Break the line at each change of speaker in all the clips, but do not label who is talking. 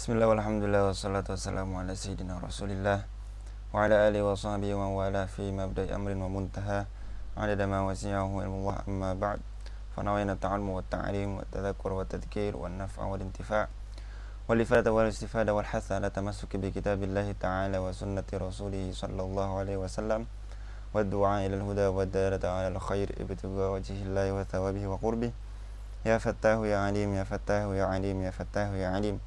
Bismillah walhamdulillah wassalatu wassalamu ala sayyidina rasulillah wa ala alihi wa sahbihi wa wala fi mabda'i amrin wa muntaha adada ma wasi'ahu ilmullah amma ba'd fanawayna ta'almu wa ta'alim wa tadhakkur wa tadhkir wa naf'a wa intifa' wal ifadata wal istifada wal hatha ala tamassuki bi kitabillahi ta'ala wa sunnati rasulihi sallallahu alaihi wasallam wa du'a ila al-huda wa dalata ala al-khair ibtigha wajhillahi wa thawabihi wa qurbih ya fattahu ya alim ya fattahu ya alim ya fattahu ya alim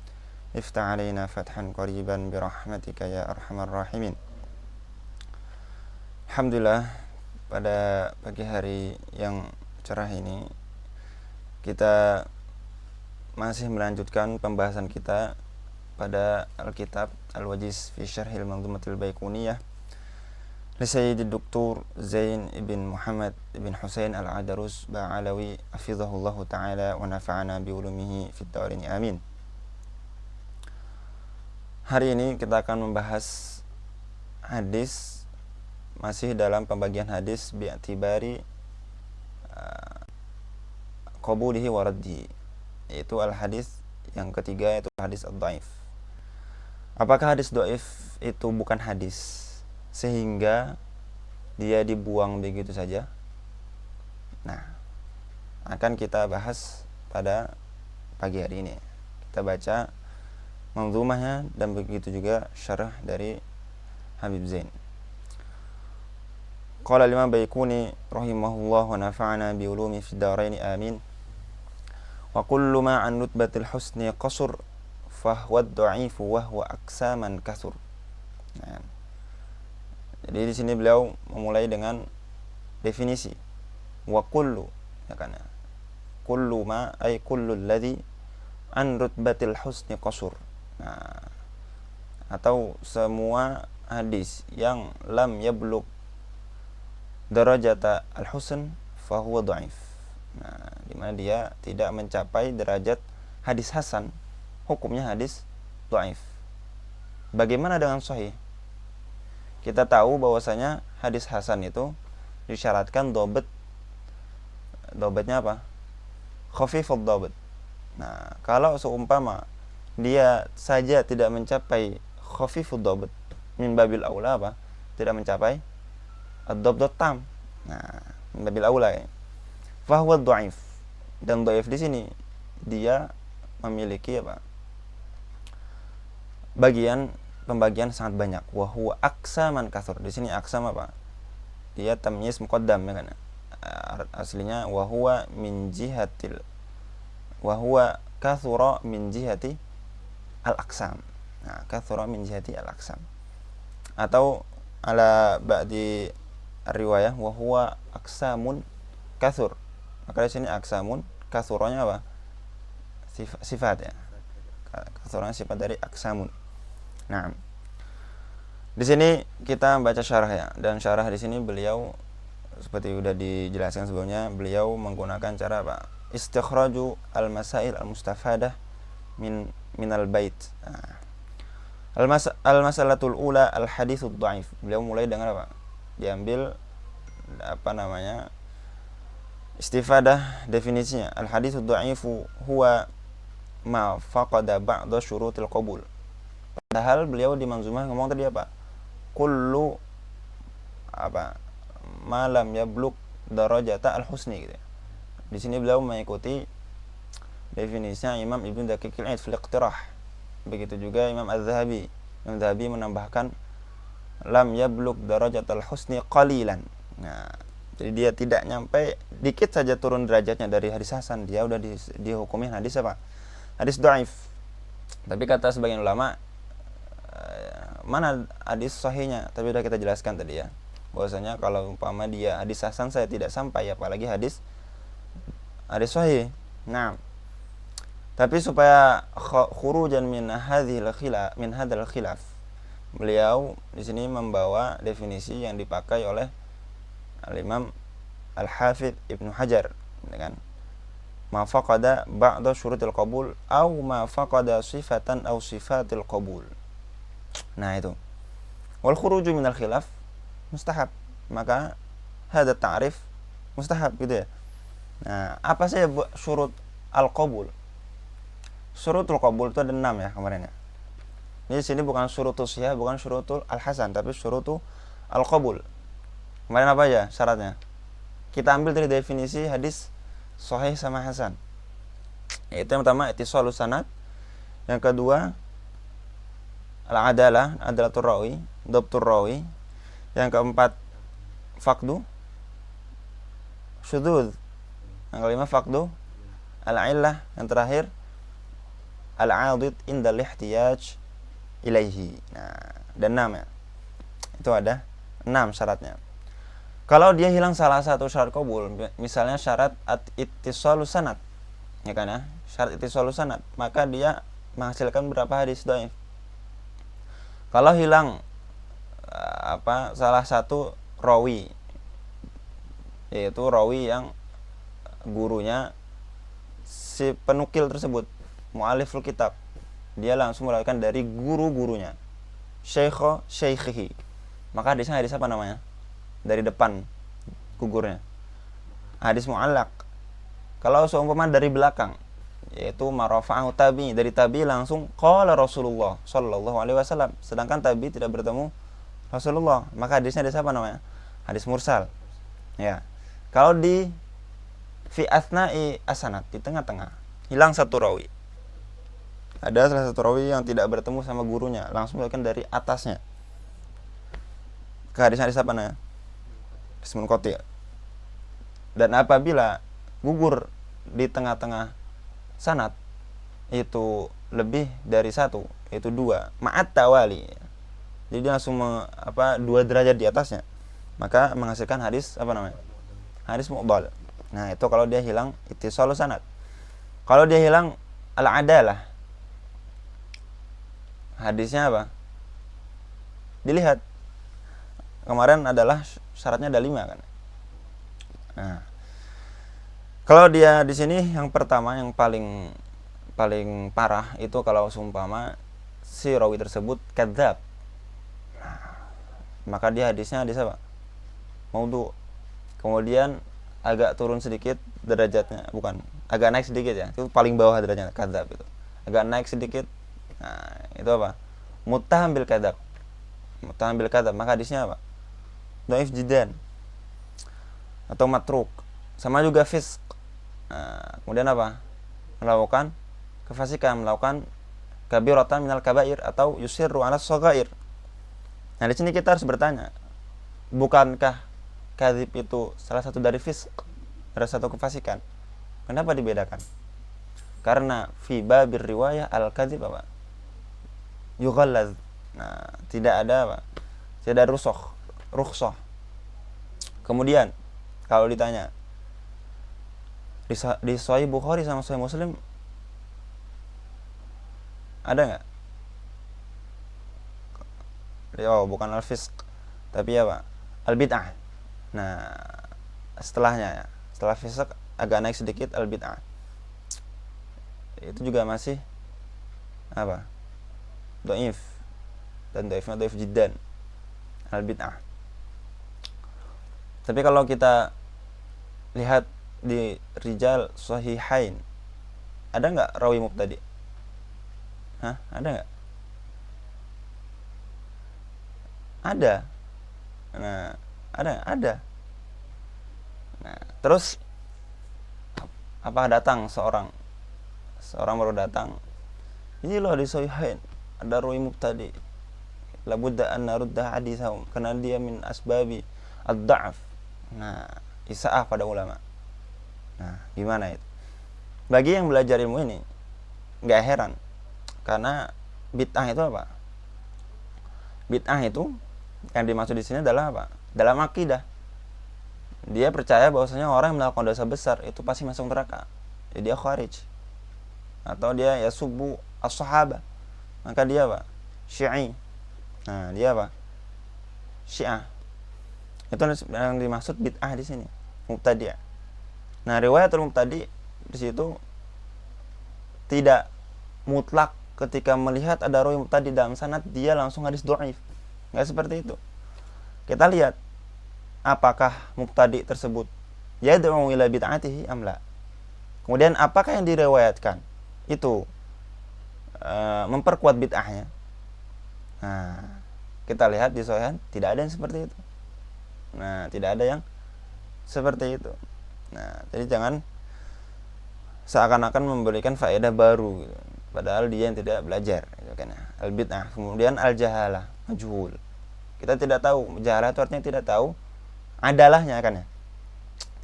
iftah alaina fathan qariban birahmatika ya arhamar rahimin. Alhamdulillah, pada pagi hari yang cerah ini kita masih melanjutkan pembahasan kita pada Alkitab Al-Wajiz fi Syarhil Manzumatil Baiquniyah li Sayyidi Dr. Zain ibn Muhammad ibn Husain Al-Adarus Ba'alawi hafizahullahu ta'ala wa nafa'ana bi ulumihi fid darin amin. Hari ini kita akan membahas hadis, masih dalam pembagian hadis bi'tibari qabulihi wa raddihi, yaitu al-hadis yang ketiga, yaitu hadis ad-dhaif. Apakah hadis dhaif itu bukan hadis sehingga dia dibuang begitu saja? Nah, akan kita bahas pada pagi hari ini. Kita baca manzumahnya dan begitu juga syarah dari Habib Zain. Qala Imam Baiquni rahimahullah wa nafa'ana bi ulumi fid darain amin. Wa kullu ma an nutbatil husni qasur fa huwa ad-dha'if wa huwa aksaman kasur. Nah, jadi di sini beliau memulai dengan definisi wa kullu, ya kan? Kullu ma ay kullu alladhi an rutbatil husni qasur. Nah, atau semua hadis yang lam yablugh darajata al-husn fa huwa dhaif. Nah, di mana dia tidak mencapai derajat hadis hasan, hukumnya hadis dhaif. Bagaimana dengan sahih? Kita tahu bahwasanya hadis hasan itu disyaratkan dhabatnya apa? Khafifud dhabat. Nah, kalau seumpama dia saja tidak mencapai khafifud dhabat, min babil aula apa? Tidak mencapai ad-dhabt tam. Nah, min babil aula ya. Fa huwa dhaif. Dan dhaif di sini dia memiliki apa? Pembagian sangat banyak. Wa huwa aksaman katsur. Di sini aksam apa? Dia tamyiz muqaddam, ya kan? Aslinya wa huwa min jihatil wa huwa katsura min jihati al-aqsam. Nah, katsura min jihati al-aqsam. Atau ala ba'di riwayah wa huwa aqsamun katsur. Maka di sini aqsamun, katsuranya apa? Sifat ya. Katsuranya sifat dari aqsamun. Nah, di sini kita baca syarah ya, dan syarah di sini beliau seperti sudah dijelaskan sebelumnya, beliau menggunakan cara apa? Istikhraju al-masail al-mustafadah minal bait. Al-masalatul ula al-haditsud dhaif. Beliau mulai dengan apa? Diambil istifadah definisinya. Al-haditsud dhaifu huwa ma faqada ba'da syurutil qabul. Padahal beliau di manzumah ngomong tadi apa? Kullu ma lam yablugh darajata al-husni gitu. Di sini beliau mengikuti definisinya Imam Ibnu Daqiq al-Aid fil Iqtirah. Begitu juga Imam Az-Zahabi. Imam Az-Zahabi menambahkan lam yablugh darajatal husni qalilan. Nah, jadi dia tidak nyampe, dikit saja turun derajatnya dari hadis hasan, dia udah dihukumin hadis apa? Hadis dhaif. Tapi kata sebagian ulama, mana hadis sahihnya? Tapi sudah kita jelaskan tadi ya, bahwasanya kalau umpama dia hadis hasan saya tidak sampai, apalagi hadis sahih. Nah, tapi supaya khurujan min hadzal khilaf, beliau di sini membawa definisi yang dipakai oleh Al-Imam Al-Hafidz Ibnu Hajar, dengan ma faqada ba'da syurutil qabul aw ma faqada sifatan aw sifatil qabul. Nah, itu. Wal khuruju minal khilaf mustahab. Maka hadza ta'rif mustahab gitu ya. Nah, apa saja syurut al-qabul? Syurutul qabul itu ada 6 ya kemarin ya. Ini sini bukan syurutus ya, bukan syurutul al-hasan, tapi syurutu al-qabul. Kemarin apa aja syaratnya? Kita ambil dari definisi hadis sahih sama hasan. Yaitu yang pertama ittisalus sanad, yang kedua al-adalah, adalatul rawi, dhabtur rawi, yang keempat faqdu syudzuz, yang kelima faqdu al-illah, yang terakhir al-'adid indal ihtiyaj ilaihi. Nah, dan 6 ya. Itu ada 6 syaratnya. Kalau dia hilang salah satu syarat qabul, misalnya syarat ittisalus sanad, ya kan ya? Syarat ittisalus sanad, maka dia menghasilkan berapa hadis dhaif. Kalau hilang salah satu rawi, yaitu rawi yang gurunya si penukil tersebut, mu'aliful kitab, dia langsung melakukan dari guru-gurunya, syaikhihi, maka hadisnya hadis apa namanya? Dari depan gugurnya, hadis mu'allaq. Kalau seumpama dari belakang, yaitu marafa'ahu tabi, dari tabi langsung qala Rasulullah sallallahu alaihi wasallam, sedangkan tabi tidak bertemu Rasulullah, maka hadisnya hadis apa namanya? Hadis mursal. Ya. Kalau di fi asna'i asanad, di tengah-tengah hilang satu rawi, ada salah satu rawi yang tidak bertemu sama gurunya, langsung melakukan dari atasnya, ke hadis apa namanya? Hadis munqati'. Dan apabila gugur di tengah-tengah sanad itu lebih dari satu, yaitu 2, ma'at tawali, jadi dia langsung 2 derajat di atasnya, maka menghasilkan hadis apa namanya? Hadis mu'dhal. Nah, itu kalau dia hilang ittisalus sanad. Kalau dia hilang al-adalah, hadisnya apa? Dilihat. Kemarin adalah syaratnya ada 5 kan. Nah, kalau dia di sini yang pertama, yang paling parah itu kalau seumpama si rawi tersebut kadzab. Nah, maka dia hadisnya hadis apa? Maudhu. Kemudian agak turun sedikit derajatnya, bukan, agak naik sedikit ya. Itu paling bawah derajatnya kadzab itu. Agak naik sedikit. Nah, itu apa? Muttaham bil kadzab. Muttaham bil kadzab, maka hadisnya apa? Dhaif jiddan. Atau matruk. Sama juga fisq. Nah, kemudian apa? Melakukan kefasikan, melakukan kabiratan minal kabair, atau yusirru ala shaghair. Nah, di sini kita harus bertanya, bukankah kadzib itu salah satu dari fisq, salah satu kefasikan? Kenapa dibedakan? Karena fi babir riwayah al-kadzib apa? Yughallaz. Nah, tidak ada apa? Tidak ada rukhsah. Kemudian kalau ditanya di Sahih Bukhari sama Sahih Muslim ada nggak? Oh, bukan al-fisq, tapi apa? Al-bid'ah. Nah, setelahnya ya, setelah fisq agak naik sedikit al-bid'ah. Itu juga masih apa? Dhaif. Dan dhaifnya dhaif jiddan. Al-bid'ah. Tapi kalau kita lihat di rijal sahihain, ada nggak rawi mubtadi? Ada nggak? Ada. Nah, ada. Nah, terus apa datang seorang baru datang, ini loh di sahihain ada rawi mubtadi, labudda an narudda hadisahum karena dia min asbabi ad-dha'f. Nah, isaah pada ulama. Nah, gimana itu? Bagi yang belajar ilmu ini nggak heran, karena bid'ah itu apa? Bid'ah itu yang dimaksud di sini adalah apa? Dalam akidah. Dia percaya bahwasanya orang yang melakukan dosa besar itu pasti masuk neraka. Jadi dia kharij. Atau dia yasubbu as-sahabah. Maka dia apa? Syi'i. Nah, dia apa? Syiah. Itu yang dimaksud bid'ah di sini, mubtadi'. Nah, riwayatul mubtadi' di situ tidak mutlak ketika melihat ada rawi mubtadi' dalam sanad dia langsung hadis dhaif. Enggak seperti itu. Kita lihat apakah mubtadi' tersebut yad'u ila bid'atihi am la. Kemudian apakah yang diriwayatkan itu memperkuat bid'ahnya Nah, kita lihat di Sahih tidak ada yang seperti itu. Nah, tidak ada yang seperti itu. Nah, jadi jangan seakan-akan memberikan faedah baru gitu. Padahal dia yang tidak belajar gitu kan. Al bid'ah, kemudian al jahalah, majhul. Kita tidak tahu, jahalah itu artinya tidak tahu adalahnya kan ya.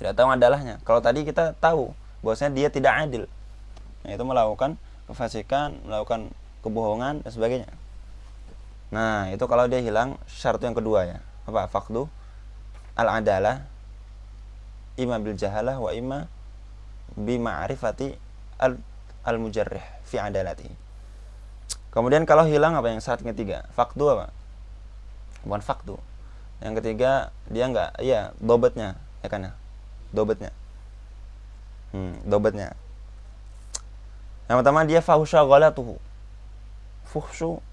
Tidak tahu adalahnya. Kalau tadi kita tahu bahwasanya dia tidak adil. Nah, itu melakukan kefasikan, melakukan kebohongan dan sebagainya. Nah, itu kalau dia hilang syarat yang kedua ya. Apa? Faqdu al-adalah imma bil jahalah wa imma bi ma'rifati al-mujarrih fi adalati. Kemudian kalau hilang apa yang syarat ketiga? Faqdu apa? Bukan faqdu. Yang ketiga dia enggak, iya, dobatnya, ya kan ya? Dobatnya. Dobatnya. Yang pertama dia fahusha ghalatuhu. Fuhsyu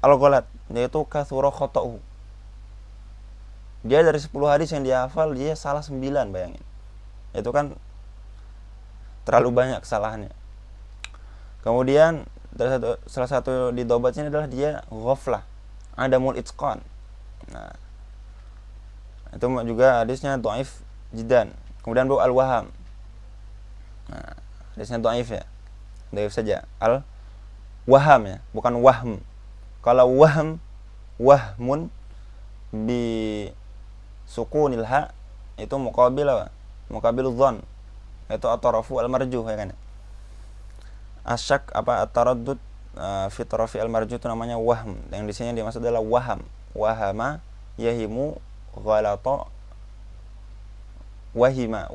al-ghalat, yaitu kathura khata'uhu. Dia dari 10 hadis yang dia hafal, dia salah 9, bayangin. Itu kan terlalu banyak kesalahannya. Kemudian salah satu di dobatnya adalah dia ghaflah, adamul itqan. Nah, itu juga hadisnya dhaif jiddan. Kemudian al-waham. Nah, hadisnya dhaif ya. Dhaif saja. Al-waham ya, bukan wahm. Kalau wahmun bi sukunil ha itu muqabil apa? Muqabiludz dzan. Itu at-tarafu al-marjuh ya kan. Asyak apa at-taraddud fi tarafi al-marjuh itu namanya wahm. Yang di sini yang dimaksud adalah waham. Wahama yahimu ghalata wahima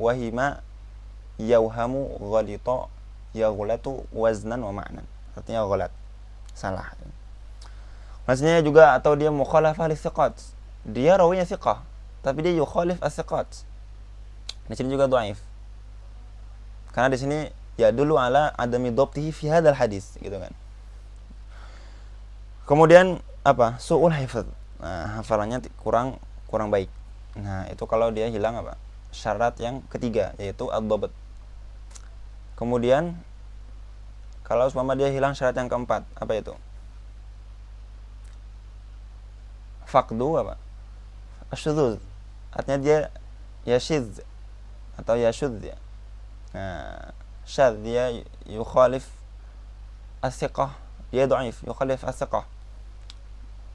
yauhamu ghalita yaghlatu waznan wa ma'nan. Artinya ghalat, salah. Maksudnya juga atau dia mukhalafah li thiqat. Dia rawinya thiqah, tapi dia yukhalif as-thiqat. Di sini juga dhaif. Karena di sini ya dulu ala adami dhabtihi fi hadzal hadis gitu kan. Kemudian apa? Su'ul hifdz. Nah, hafalannya kurang baik. Nah, itu kalau dia hilang apa? Syarat yang ketiga yaitu ad-dhabt. Kemudian kalau umpama dia hilang syarat yang keempat, apa itu? Faqdu apa? Asyudzuz. Artinya dia yashidz atau yashudz ya. Nah, syadz dia yukhalif as-siqah, dia dhaif, yukhalif as-siqah.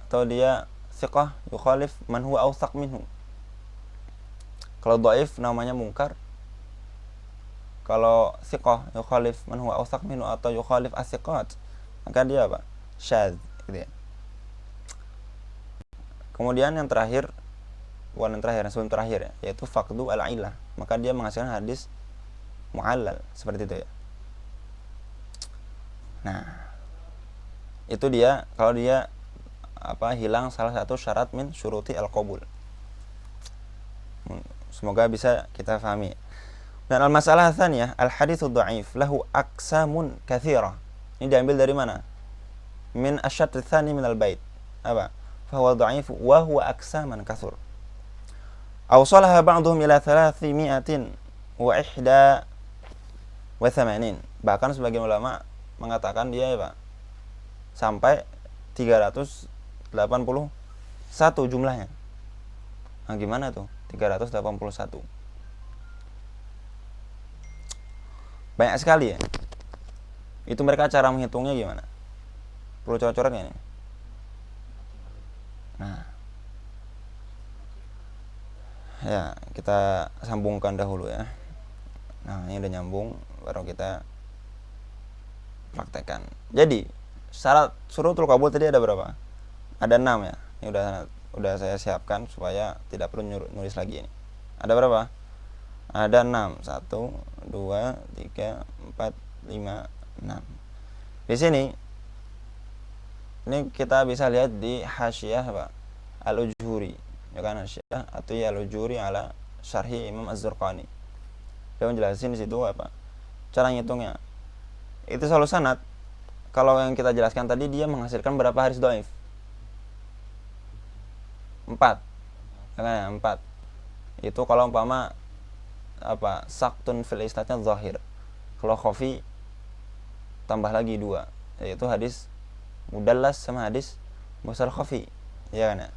Atau dia siqah yukhalif man huwa awsaq minhu. Kalau dhaif namanya munkar. Kalau siqah yukhalif man huwa awsaq minhu atau yukhalif as-siqat, maka dia apa? Syadz gitu ya. Kemudian yang terakhir, bukan yang terakhir, sebelum terakhir ya, yaitu faqdu al-illah. Maka dia menghasilkan hadis mu'allal seperti itu ya. Nah, itu dia kalau dia apa hilang salah satu syarat min syuruti al-qabul. Semoga bisa kita pahami. Dan al-masalah tsaniyah, al-haditsu dhaif lahu aqsamun katsira. Ini diambil dari mana? Min asy-syart tsani min al-bait. Apa? Fahuwa dhaif wa huwa aqsaman katsur. Awsalaha ba'dhum ila 381. Bahkan sebagian ulama mengatakan dia apa? Sampai 381 jumlahnya. Nah, gimana tuh? 381. Banyak sekali ya. Itu mereka cara menghitungnya gimana? Perlu coret-coret enggak nih? Nah, ya kita sambungkan dahulu ya. Nah, ini udah nyambung, baru kita praktekkan. Jadi syarat syurutul qabul tadi ada berapa? Ada 6 ya. Ini udah saya siapkan supaya tidak perlu nulis lagi ini. Ada berapa? Ada 6. 1 2 3 4 5 6. Di sini ini kita bisa lihat di hasyiyah apa? Al-Ujuri. Ya kan hasyiyah atau ya Al-Ujuri ala syarhi Imam Az-Zurqani. Dia menjelaskan di situ apa? Cara ngitungnya. Itu selalu sanad. Kalau yang kita jelaskan tadi dia menghasilkan berapa hadis dhaif? 4. Ya kan ya, 4. Itu kalau umpama apa? Saktun fil isnadnya zahir. Kalau khafi tambah lagi 2, yaitu hadis mudallas sama hadis mursal khafi, ya kan ya?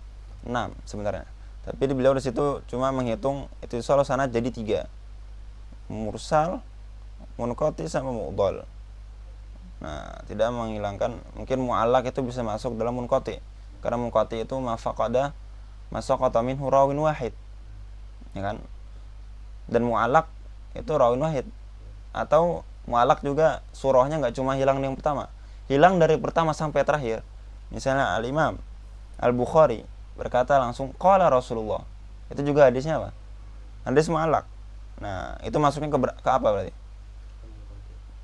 6 sebenarnya. Tapi beliau di situ cuma menghitung ittisal sanad jadi 3. Mursal, munqati sama mu'dhal. Nah, tidak menghilangkan, mungkin mu'allaq itu bisa masuk dalam munqati. Karena munqati itu masaqata minhu rawin wahid. Ya kan? Dan mu'allaq itu rawin wahid. Atau mu'allaq juga surahnya enggak cuma hilang yang pertama, hilang dari pertama sampai terakhir. Misalnya Al-Imam Al-Bukhari berkata langsung qala Rasulullah. Itu juga hadisnya apa? Hadis mu'allaq. Nah, itu masuknya ke apa berarti?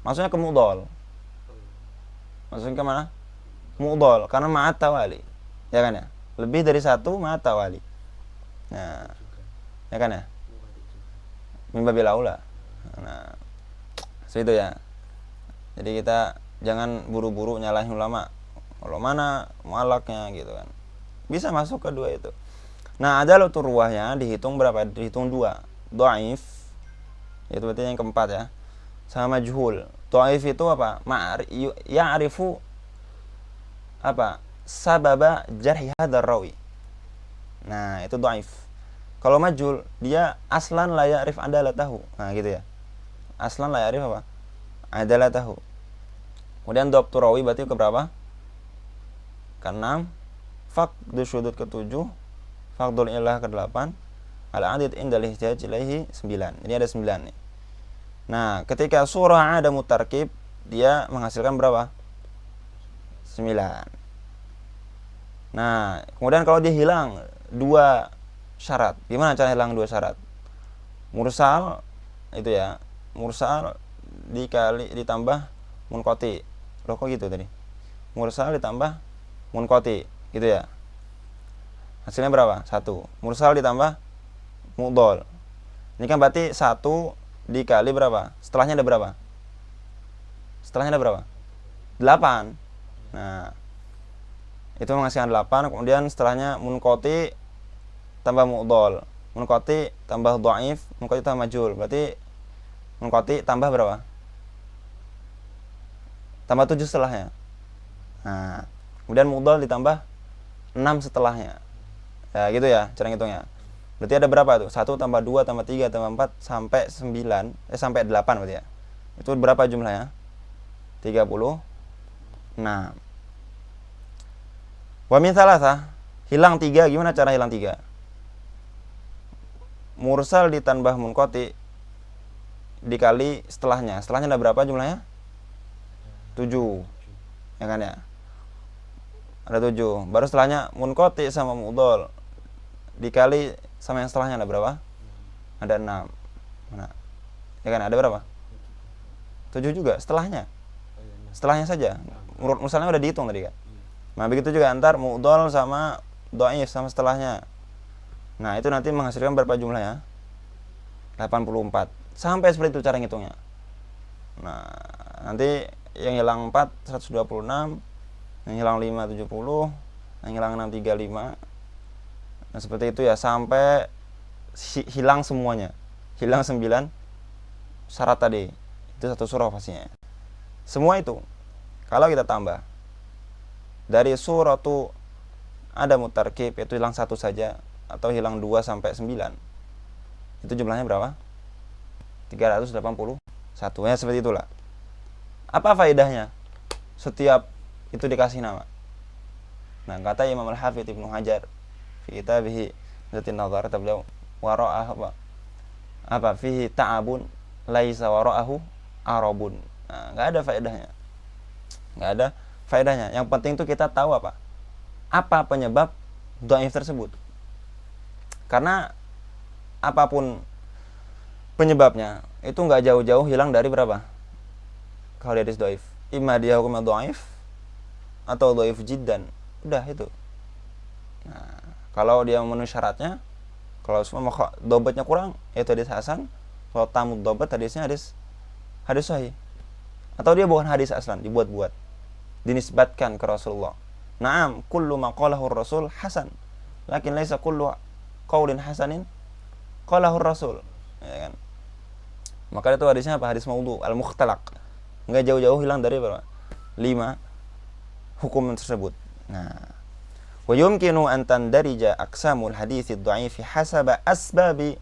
Masuknya ke mu'dhal. Masuknya ke mana? Mu'dhal, karena ma'at tawali. Ya kan ya? Lebih dari satu ma'at tawali. Nah, ya kan ya? Min babil aula. Nah, seperti itu ya. Jadi kita jangan buru-buru nyalahin ulama. Kalau mana mu'allaqnya gitu kan. Bisa masuk kedua itu. Nah, adalatul ruwahnya dihitung berapa? Dihitung 2. Dhaif. Itu berarti yang keempat ya. Sama majhul. Dhaif itu apa? Ya'rifu apa? Sababa jarhi hadzal rawi. Nah, itu dhaif. Kalau majhul, dia aslan la ya'rif adalatahu. Nah, gitu ya. Aslan la ya'rif apa? Adalatahu. Kemudian dhabtur rawi berarti ke berapa? Ke-6. Faqdu syudud ke-7. Faqdul ilah ke-8. Al-adid indal ihtiyaj ilaihi 9. Ini ada 9 nih. Nah, ketika surah ada mutarkib, dia menghasilkan berapa? 9. Nah, kemudian kalau dia hilang 2 syarat. Gimana cara hilang 2 syarat? Mursal itu ya. Mursal ditambah munqati. Loh kok gitu tadi? Mursal ditambah munqati, gitu ya. Hasilnya berapa? 1. Mursal ditambah mu'dhal. Ini kan berarti 1 dikali berapa? Setelahnya ada berapa? Setelahnya ada berapa? 8. Nah, itu menghasilkan 8. Kemudian setelahnya munqati tambah mu'dhal. Munqati tambah dhaif, munqati tambah majhul. Berarti munqati tambah berapa? Tambah 7 setelahnya. Nah, kemudian mu'dhal ditambah 6 setelahnya. Ya, gitu ya cara ngitungnya. Berarti ada berapa tuh? 1 tambah 2 tambah 3 tambah 4 sampai 9, sampai 8 berarti ya. Itu berapa jumlahnya? 36. Wa min tsalatsa, hilang 3, gimana cara hilang 3? Mursal ditambah munqati dikali setelahnya. Setelahnya ada berapa jumlahnya? 7. Ya kan ya? Ada 7. Baru setelahnya munqati sama mu'dhal dikali sama yang setelahnya ada berapa? Ada 6. Nah, ya kan ada berapa? 7 juga setelahnya. Setelahnya saja. Mursalnya udah dihitung tadi kan. Nah, begitu juga antar mu'dhal sama dhaif sama setelahnya. Nah, itu nanti menghasilkan berapa jumlahnya? 84. Sampai seperti itu cara ngitungnya. Nah, nanti yang hilang 4 126, yang hilang 5 70, yang hilang 6 35. Nah, seperti itu ya sampai hilang semuanya. Hilang 9 syarat tadi. Itu satu surah pastinya. Semua itu kalau kita tambah dari surah tu ada mutarkib, itu hilang 1 saja atau hilang 2 sampai 9. Itu jumlahnya berapa? 381. Ya seperti itulah. Apa faedahnya? Setiap itu dikasih nama. Nah, kata Imam Al-Hafidz Ibnu Hajar fi kitabih Zatin Nazar, kata beliau, wara'ah apa fihi ta'abun laisa wara'ahu arabun. Nah, enggak ada faedahnya. Enggak ada faedahnya. Yang penting itu kita tahu apa? Apa penyebab dhaif tersebut. Karena apapun penyebabnya, itu enggak jauh-jauh hilang dari berapa? Kalau hadis dhaif, imma dia hukumnya dhaif atau dhaif jiddan. Udah itu. Nah, kalau dia memenuhi syaratnya, kalau semua dobatnya kurang, itu hadis hasan. Kalau tamud dobat, hadisnya hadis sahih. Atau dia bukan hadis aslan, dibuat-buat, dinisbatkan ke Rasulullah. Naam, kullu ma qalahu Rasul hasan, lakin laisa kullu qaulin hasanin qalahu Rasul. Ya kan? Maka itu hadisnya apa? Hadis maudhu, al-mukhtalaq. Enggak jauh-jauh hilang dari berapa? 5 hukum tersebut. Nah, Wa yumkinu an tandarija aqsamul hadits ad-dha'if hasaba asbabi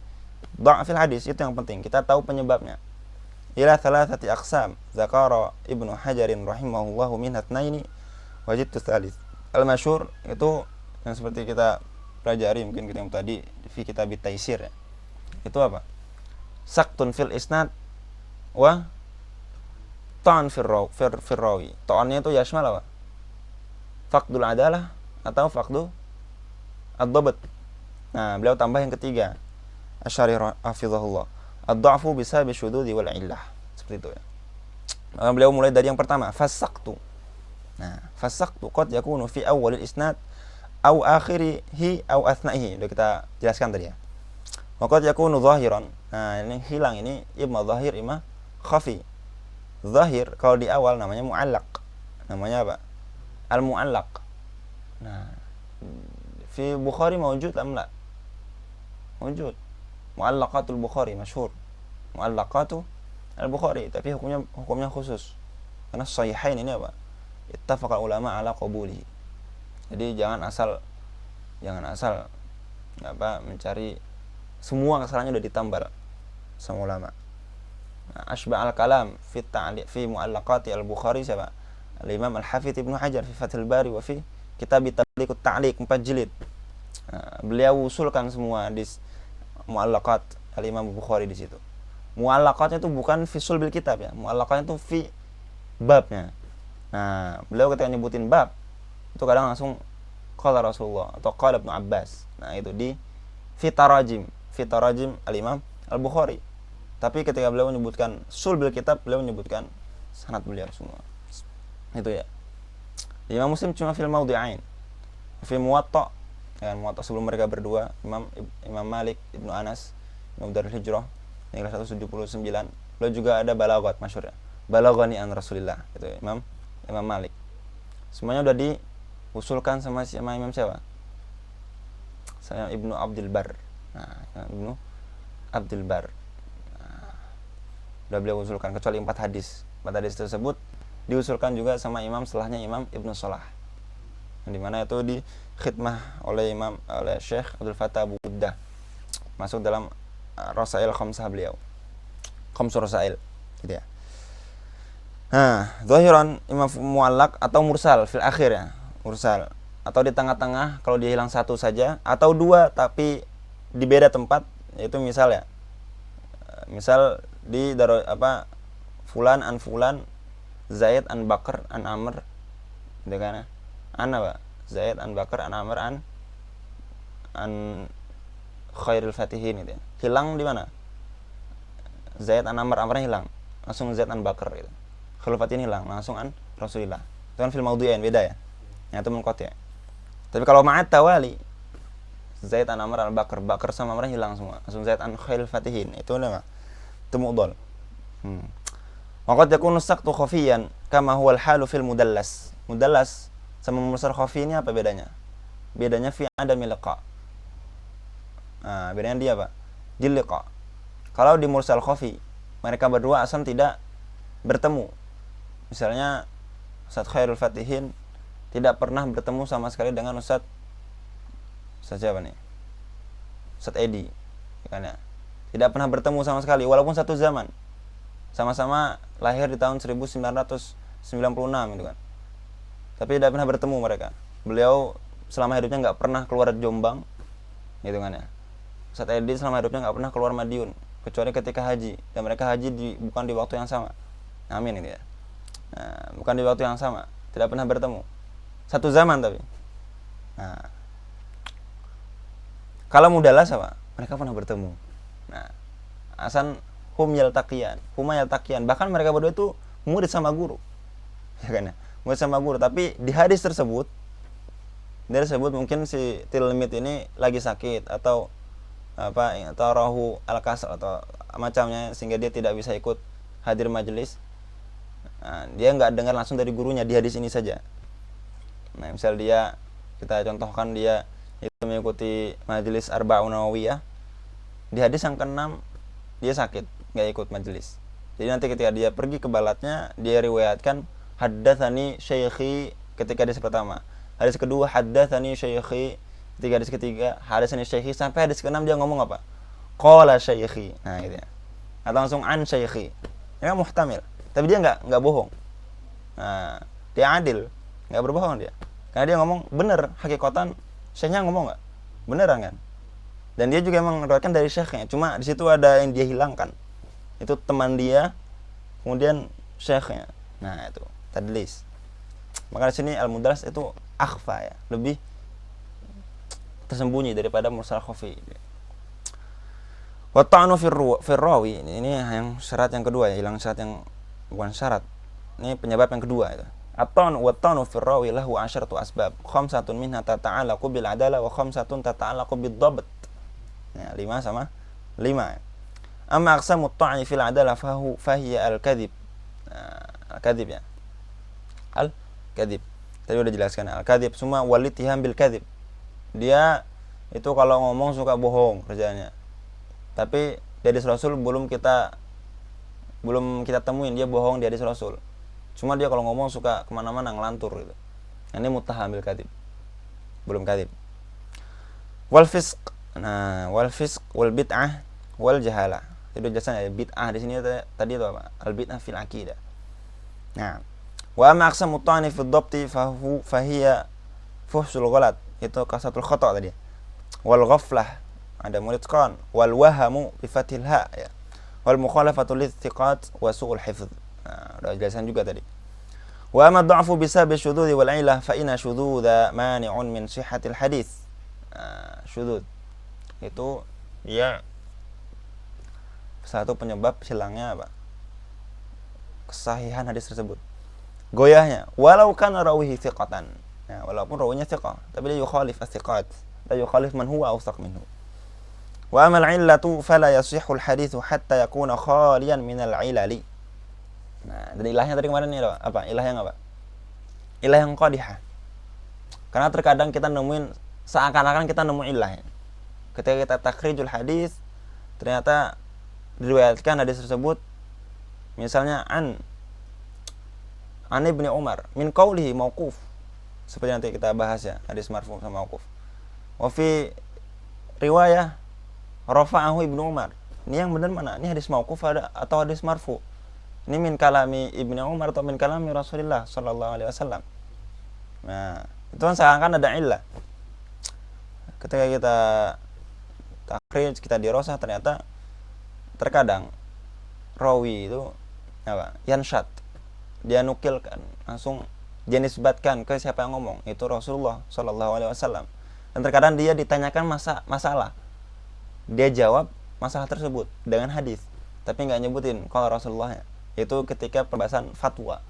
dha'fil hadis. Itu yang penting, kita tahu penyebabnya. Ila thalathati aqsam zakara Ibnu Hajarin rahimahullahu min itsnaini wajidtu tsalits. Al-masyhur itu yang seperti kita pelajari mungkin kita yang tadi fi kitab at-taisir ya. Itu apa? Saktun fil isnad wa ta'an fir rawi. Ta'annya itu yashmal apa? Faqdul adalah atau faqdu ad-dhabt. Nah, beliau tambah yang ketiga. Asy'ari hafizahullah. Ad-dha'fu bisababi syududi wal illah. Seperti itu ya. Maka beliau mulai dari yang pertama, fasaqtu. Nah, fasaqtu qad yakunu fi awwalil isnad aw akhirihi aw atsna'ihi. Sudah kita jelaskan tadi ya. Wa qad yakunu zahiran. Nah, ini hilang ini imma zahir imma khafi. Zahir kalau di awal namanya mu'allaq. Namanya apa? Al-mu'allaq. Nah, fi Bukhari mawjud am la? Mawjud. Mu'allaqatul Bukhari masyhur. Mu'allaqatu al-Bukhari, tapi hukumnya khusus. Karena sahihain ini apa? Ittafaqa ulama ala qabulihi. Jadi jangan asal mencari semua kesalahannya udah ditambal sama ulama. Nah, asba' al-kalam fi ta'liq fi mu'allaqati al-Bukhari siapa? Al-Imam Al-Hafidz Ibnu Hajar fi Fathul Bari wa fi kitab Tabliqut Ta'liq 4 jilid. Nah, beliau usulkan semua di mu'allaqat al-Imam Bukhari di situ. Mu'allaqatnya itu bukan fi sulbil kitab ya. Mu'allaqatnya itu fi babnya. Nah, beliau ketika nyebutin bab itu kadang langsung qala Rasulullah atau qala Ibnu Abbas. Nah, itu di fi tarajim al-Imam Al-Bukhari. Tapi ketika beliau menyebutkan sulbil kitab, beliau menyebutkan sanad beliau semua. Itu ya. Imam Muslim cuma fil maudhi'ain. Fi Muwatta, ya, Muwatta sebelum mereka berdua, Imam Malik Ibnu Anas, Imam Darul Hijrah, yang 179. Beliau juga ada balaghat masyhur ya. Balaghani an Rasulillah, itu Imam Malik. Semuanya udah diusulkan sama Imam siapa? Saya Ibnu Abdul Bar. Nah, Ibnu Abdul Bar. Nah, udah beliau usulkan kecuali 4 hadis. 4 hadis tersebut diusulkan juga sama imam setelahnya Imam Ibnu Salah. Di mana itu di khidmah oleh Syekh Abdul Fattah Abu Uddah. Masuk dalam Rasail Khamsah beliau. Khamsur Rasail gitu ya. Nah, zahiran imam muallaq atau mursal fil akhir ya. Mursal atau di tengah-tengah kalau dia hilang satu saja atau dua tapi di beda tempat, yaitu misal ya. Misal di fulan an fulan, Zaid an Bakar an Amr, gitu kan? An apa? Zaid an Bakar an Amr an Khairul Fatihin gitu. Hilang di mana? Zaid an Amr, Amrnya hilang. Langsung Zaid an Bakar gitu. Khairul Fatihin hilang, langsung an Rasulillah. Itu kan fil maudhi'ain beda ya. Yang itu munqati ya. Tapi kalau ma'at tawali, Zaid an Amr al Bakar, Bakar sama Amr hilang semua. Langsung Zaid an Khairul Fatihin. Itu nama. Itu mu'dhal. Waqad yakunu saqtu khafiyan kama huwa al-halu fil mudallas. Mudallas sama mursal khafi ini apa bedanya? Bedanya fi adami liqa. Nah, bedanya dia apa? Di liqa. Kalau di mursal khafi, mereka berdua asal tidak bertemu. Misalnya Ustaz Khairul Fatihin tidak pernah bertemu sama sekali dengan Ustaz siapa nih? Ustaz Edi, kan ya? Tidak pernah bertemu sama sekali walaupun satu zaman. Sama-sama lahir di tahun 1996 gitu kan. Tapi tidak pernah bertemu mereka. Beliau selama hidupnya nggak pernah keluar Jombang, gitu kan ya. Ustaz Edi selama hidupnya nggak pernah keluar Madiun, kecuali ketika haji. Dan mereka haji bukan di waktu yang sama. Amin ini ya. Nah, bukan di waktu yang sama, tidak pernah bertemu. Satu zaman tapi. Nah, kalau mudallas apa? Mereka pernah bertemu. Nah, huma yaltaqiyan. Bahkan mereka berdua itu murid sama guru. Ya kan ya? Murid sama guru, tapi di hadis tersebut mungkin si Tilmid ini lagi sakit atau rahu al-kasal atau macamnya sehingga dia tidak bisa ikut hadir majelis. Nah, dia nggak dengar langsung dari gurunya di hadis ini saja. Nah, misal kita contohkan dia itu mengikuti majelis Arba'un Nawawiyah. Di hadis yang ke-6 dia sakit, nggak ikut majelis. Jadi nanti ketika dia pergi ke balatnya, dia riwayatkan haddatsani syaikhi ketika hadis pertama. hadis kedua haddatsani syaikhi, hadis ketiga haddatsani syaikhi, sampai hadis keenam dia ngomong apa? Qala syaikhi. Nah, gitu ya. Atau langsung an syaikhi. Ini kan muhtamil. Tapi dia enggak bohong. Nah, dia adil, enggak berbohong dia. Karena dia ngomong bener, hakikatan syekhnya ngomong enggak? Beneran kan? Dan dia juga emang meriwayatkan dari syekhnya. Cuma di situ ada yang dia hilangkan. Itu teman dia, kemudian syekhnya. Nah, itu tadlis. Maka di sini al-mudallas itu akhfa ya, lebih tersembunyi daripada mursal khafi. Wa ta'nu fi rawi, ini yang syarat yang kedua ya, hilang syarat yang bukan syarat. Ini penyebab yang kedua itu. At-ta'nu wa ta'nu fi rawi lahu 'asharatu asbab. Khamsatun minha tata'allaqu bil 'adalah wa khamsatun tata'allaqu bid dhabt. Ya, 5 sama 5. Amma aqsamu at-ta'ni fil 'adalah fahiya al-kadhib. Al-kadhib ya. Al-kadhib. Tadi udah jelaskan al-kadhib semua walitiham bil kadhib. Dia itu kalau ngomong suka bohong kerjanya. Tapi di hadis Rasul belum kita temuin dia bohong di hadis Rasul. Cuma dia kalau ngomong suka kemana-mana ngelantur gitu. Ini muttaham bil kadhib. Belum kadhib. Wal fisq. Nah, wal fisq wal bid'ah wal jahalah. Itu jelasnya ya, bid'ah di sini tadi itu apa? Al bid'ah fil aqidah. Nah, wa amma aqsamu ta'ni fi dhabti fahiya fuhsul ghalat. Itu kasatul khata' tadi. Wal ghaflah, ada mulitqan, wal wahamu bi fathil ha ya. Wal mukhalafatu litsiqat wa su'ul hifdz. Nah, udah jelasan juga tadi. Wa amma dha'fu bisabab syudzudz wal 'illah fa inna syudzudza mani'un min sihhatil hadits. Syudzudz itu dia satu penyebab hilangnya apa? Kesahihan hadis tersebut. Goyahnya, walau kana rawihi thiqatan. Ya, walaupun rawinya thiqah, tapi dia yukhalif as-thiqat. La yukhalif man huwa awsaq minhu. Wa amal 'illatu fala yasihhu al-haditsu hatta yakuna khaliyan min al-'ilali. Nah, dan ilahnya tadi kemarin nih apa? Ilah yang apa? Ilah yang qadihah. Karena terkadang kita nemuin seakan-akan kita nemu ilahnya. Ketika kita takhrijul hadis, ternyata diriwayatkan hadis tersebut misalnya an Ibnu Umar min qaulihi mauquf. Seperti nanti kita bahas ya, hadis marfu sama mauquf. Wa fi riwayah rafa'ahu Ibnu Umar. Ini yang benar mana? Ini hadis mauquf atau hadis marfu? Ini min kalami Ibnu Umar atau min kalami Rasulullah sallallahu alaihi wasallam. Nah, itu kan seakan-akan ada illah. Ketika kita takhrij, kita dirosah, ternyata terkadang rawi itu apa? Yanshad. Dia nukilkan, langsung dia nisbatkan ke siapa yang ngomong, itu Rasulullah sallallahu alaihi wasallam. Dan terkadang dia ditanyakan masalah. Dia jawab masalah tersebut dengan hadis, tapi enggak nyebutin kalau Rasulullahnya. Itu ketika pembahasan fatwa.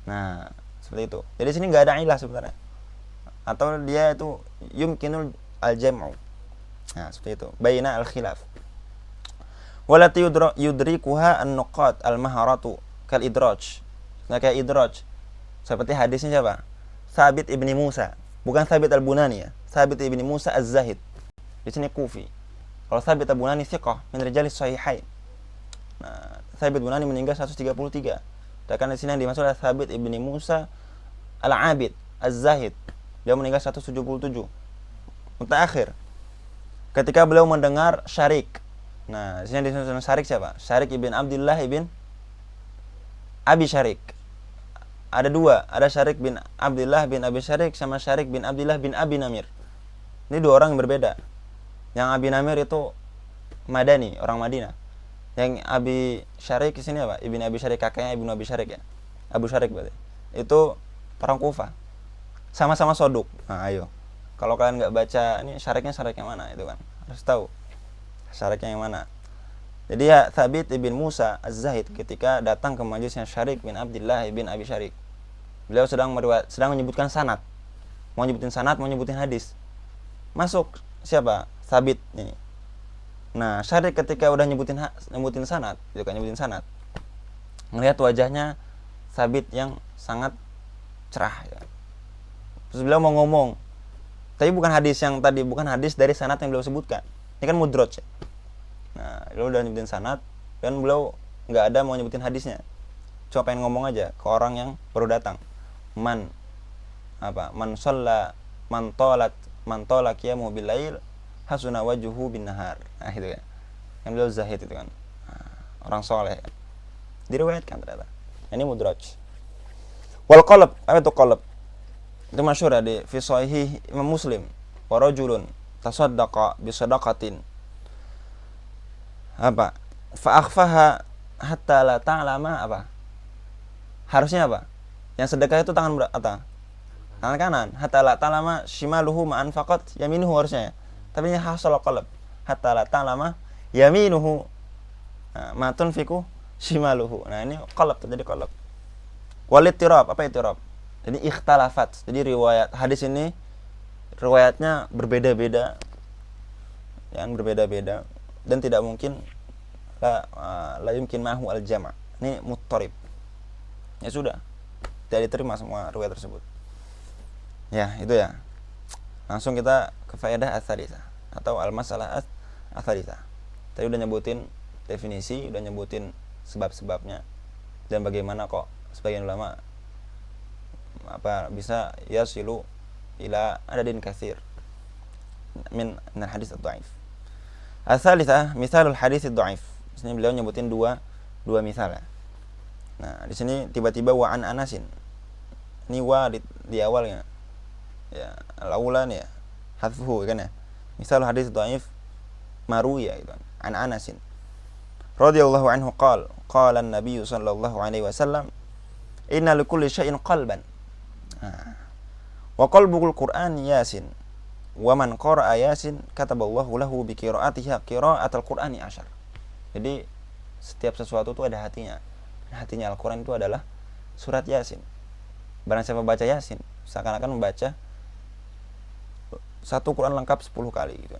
Nah, seperti itu. Jadi sini enggak ada ilah sebenarnya. Atau dia itu yumkinul al-jam'u. Nah, seperti itu. Baina al-khilaf. Walati yudrikuha an-nuqat al-maharatu kal idraj. Nah, kayak idraj. Seperti hadisnya siapa? Thabit ibni Musa. Bukan Thabit al-Bunani ya. Thabit ibni Musa az-Zahid. Di sini Kufi. Kalau Thabit al-Bunani thiqah min rijalis sahihain. Nah, Thabit Bunani meninggal 133. Sedangkan di sini yang dimaksud adalah Thabit ibni Musa al-Abid az-Zahid. Dia meninggal 177. Mutaakhir. Ketika beliau mendengar Syarik. Nah, di sini disebut Syarik siapa? Syarik ibn Abdullah ibn Abi Syarik. Ada dua, ada Syarik bin Abdullah bin Abi Syarik sama Syarik bin Abdullah bin Abi Namir. Ini dua orang yang berbeda. Yang Abi Namir itu Madani, orang Madinah. Yang Abi Syarik di sini apa? Ibn Abi Syarik, kakaknya Ibnu Abi Syarik ya. Abu Syarik berarti. Itu orang Kufah. Sama-sama soduk. Nah, ayo. Kalau kalian nggak baca, ini Syariknya Syarik yang mana itu kan? Harus tahu. Syariknya yang mana? Jadi ya Thabit ibn Musa az-Zahid ketika datang ke majelisnya Syarik bin Abdullah bin Abi Syarik. Beliau sedang menyebutkan sanad. Mau nyebutin sanad, mau nyebutin hadis. Masuk siapa? Thabit ini. Nah, Syarik ketika udah nyebutin sanad, itu kan nyebutin sanad. Melihat wajahnya Thabit yang sangat cerah ya. Terus beliau mau ngomong. Tapi bukan hadis yang tadi, bukan hadis dari sanad yang beliau sebutkan. Ini kan mudraj ya. Nah, beliau udah nyebutin sanad dan beliau nggak ada mau nyebutin hadisnya. Cuma pengen ngomong aja ke orang yang baru datang. Man man tola qiyamu bil lail hasuna wajhuhu bin nahar. Nah, itu ya. Yang beliau zahid itu kan. Orang soleh. Diriwayatkan ternyata. Ini mudraj. Wal qalb, apa itu qalb? Itu masyhur di fi sahih Imam Muslim. Wa rajulun tasaddaqa bi sadaqatin. Fa akhfaha hatta la ta'lama Harusnya Yang sedekah itu tangan kanan. Hatta la ta'lama shimaluhu ma anfaqat yaminuhu harusnya. Tapi ini hasal qalb. Hatta la ta'lama yaminuhu ma tunfiqu shimaluhu. Nah, ini qalb, terjadi qalb. Walid tirab, apa itu tirab? Jadi ikhtalafat. Jadi riwayat hadis ini riwayatnya berbeda-beda. Yang berbeda-beda dan tidak mungkin la yumkin mahu al-jama'. Ini muttarib. Ya sudah. Tidak diterima semua riwayat tersebut. Ya, itu ya. Langsung kita ke faedah ats-tsalisah atau al-masalah ats-tsalisah. Tadi udah nyebutin definisi, udah nyebutin sebab-sebabnya dan bagaimana kok sebagian ulama bisa yasilu ila adadin katsir min hadis ad-dhaif. Ats-tsalisah misalul hadis ad-dhaif. Di sini beliau nyebutin dua misal. Nah, di sini tiba-tiba wa an Anasin. Ini wa di awalnya. Ya, al-awlan ya. Hadfuhu kan ya. Misal hadis dhaif maruya gitu. An Anasin. Radhiyallahu anhu qala an-nabiy sallallahu alaihi wasallam inna likulli syai'in qalban. Wa qalbul Qur'an Yasin. Wa man qara'a Yasin kataballahu lahu bi qira'atihi qira'atul Qur'ani 10. Jadi setiap sesuatu itu ada hatinya. Hatinya Al-Quran itu adalah surat Yasin. Barang siapa baca Yasin, seakan-akan membaca satu Quran lengkap 10 kali gitu.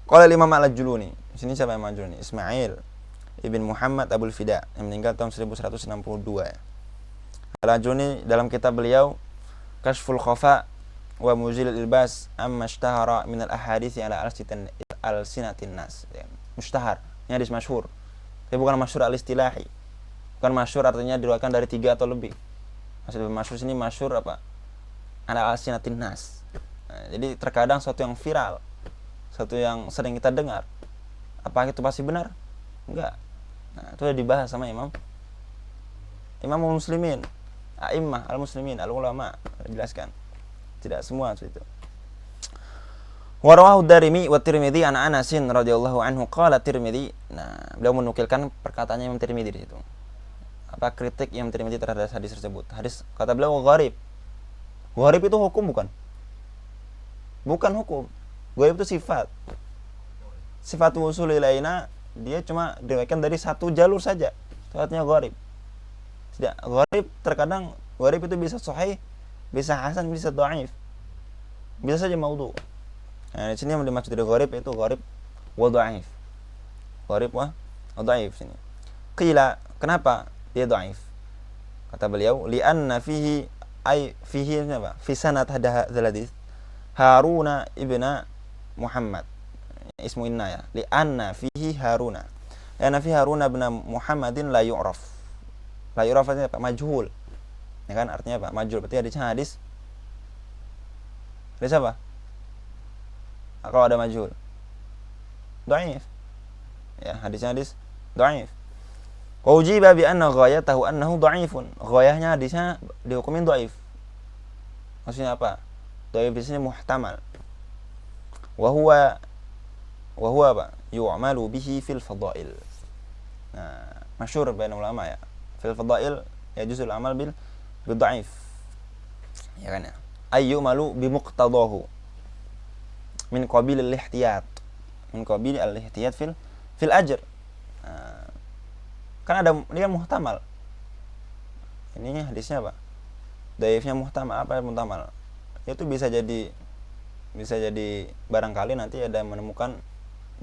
Qala Imam Al-Ajluni. Di sini siapa yang Al-Ajluni? Ismail ibn Muhammad Abul Fida yang meninggal tahun 1162 ya. Al-Ajluni dalam kitab beliau Kashful Khafa wa Muzilul Ilbas amma ishtahara min al-ahadits ala al-sinatin nas. Mushtahar, ini hadis masyhur. Tapi bukan masyhur al-istilahi. Bukan masyhur artinya diriwayatkan dari 3 atau lebih. Maksudnya masyhur sini masyhur ala al-sinatin nas. Nah, jadi terkadang sesuatu yang viral, sesuatu yang sering kita dengar, apakah itu pasti benar? Enggak. Nah, itu sudah dibahas sama Imam Muslimin, a'immah al-muslimin, al-ulama, dijelaskan. Tidak semua itu. Wa rawahu Darimi wa Tirmidzi an Anasin radhiyallahu anhu qala Tirmidzi. Nah, beliau menukilkan perkataannya Imam Tirmidzi di situ. Apa kritik Imam Tirmidzi terhadap hadis tersebut? Hadis kata beliau gharib. Gharib itu hukum bukan? Bukan hukum. Gharib itu sifat. Sifat wusul ilaina dia cuma diriwayatkan dari satu jalur saja. Sifatnya gharib. Tidak, gharib terkadang gharib itu bisa sahih, bisa hasan, bisa dhaif. Bisa saja maudhu. Nah, di sini yang dimaksud dari gharib itu gharib wa dhaif. Gharib wa dhaif sini. Qila, kenapa dia dhaif? Kata beliau, li'anna fihi apa? Fi sanad hadzal hadis Haruna ibna Muhammad. Ismu inna ya. Li'anna fihi Haruna. Li'anna fihi Haruna ibn Muhammadin la yu'raf. La yu'raf artinya apa? Majhul. Ya kan artinya apa? Majhul. Berarti hadis apa? Kalau ada majhul dhaif. Ya, hadis dhaif. Wa ujiba bi anna ghayatahu annahu dhaifun. Ghayahnya hadisnya dihukumin dhaif. Maksudnya apa? Dhaif di sini muhtamal. Wa huwa apa? Yu'malu bihi fil fadail. Nah, masyhur baina ulama ya. Fil fadail yajuzul amal bil dhaif. Ya kan ya? Ayyumalu bi muqtadahu. Min qabil al-ihtiyat. Min qabil al-ihtiyat fil ajr. Nah, kan ada dia muhtamal. Ini hadisnya apa? Dhaifnya muhtamal. Apa muhtamal? Itu bisa jadi barangkali nanti ada menemukan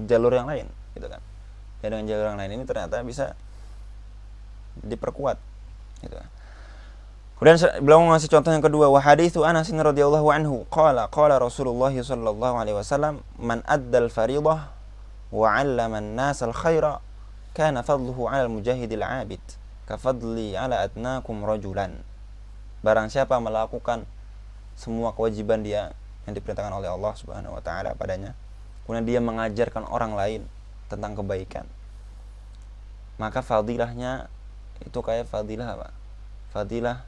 jalur yang lain gitu kan. Ya, dengan jalur yang lain ini ternyata bisa diperkuat gitu. Kemudian beliau ngasih contoh yang kedua, wa haditsu Anas radhiyallahu anhu qala Rasulullah sallallahu alaihi wasallam man addal fariidah wa 'allama an-nas al-khaira kana fadluhu 'ala al-mujahidil 'abid ka fadli 'ala adnakum rajulan. Barang siapa melakukan semua kewajiban dia yang diperintahkan oleh Allah Subhanahu wa taala padanya, kemudian dia mengajarkan orang lain tentang kebaikan, maka fadilahnya itu kayak fadilah apa? Fadilah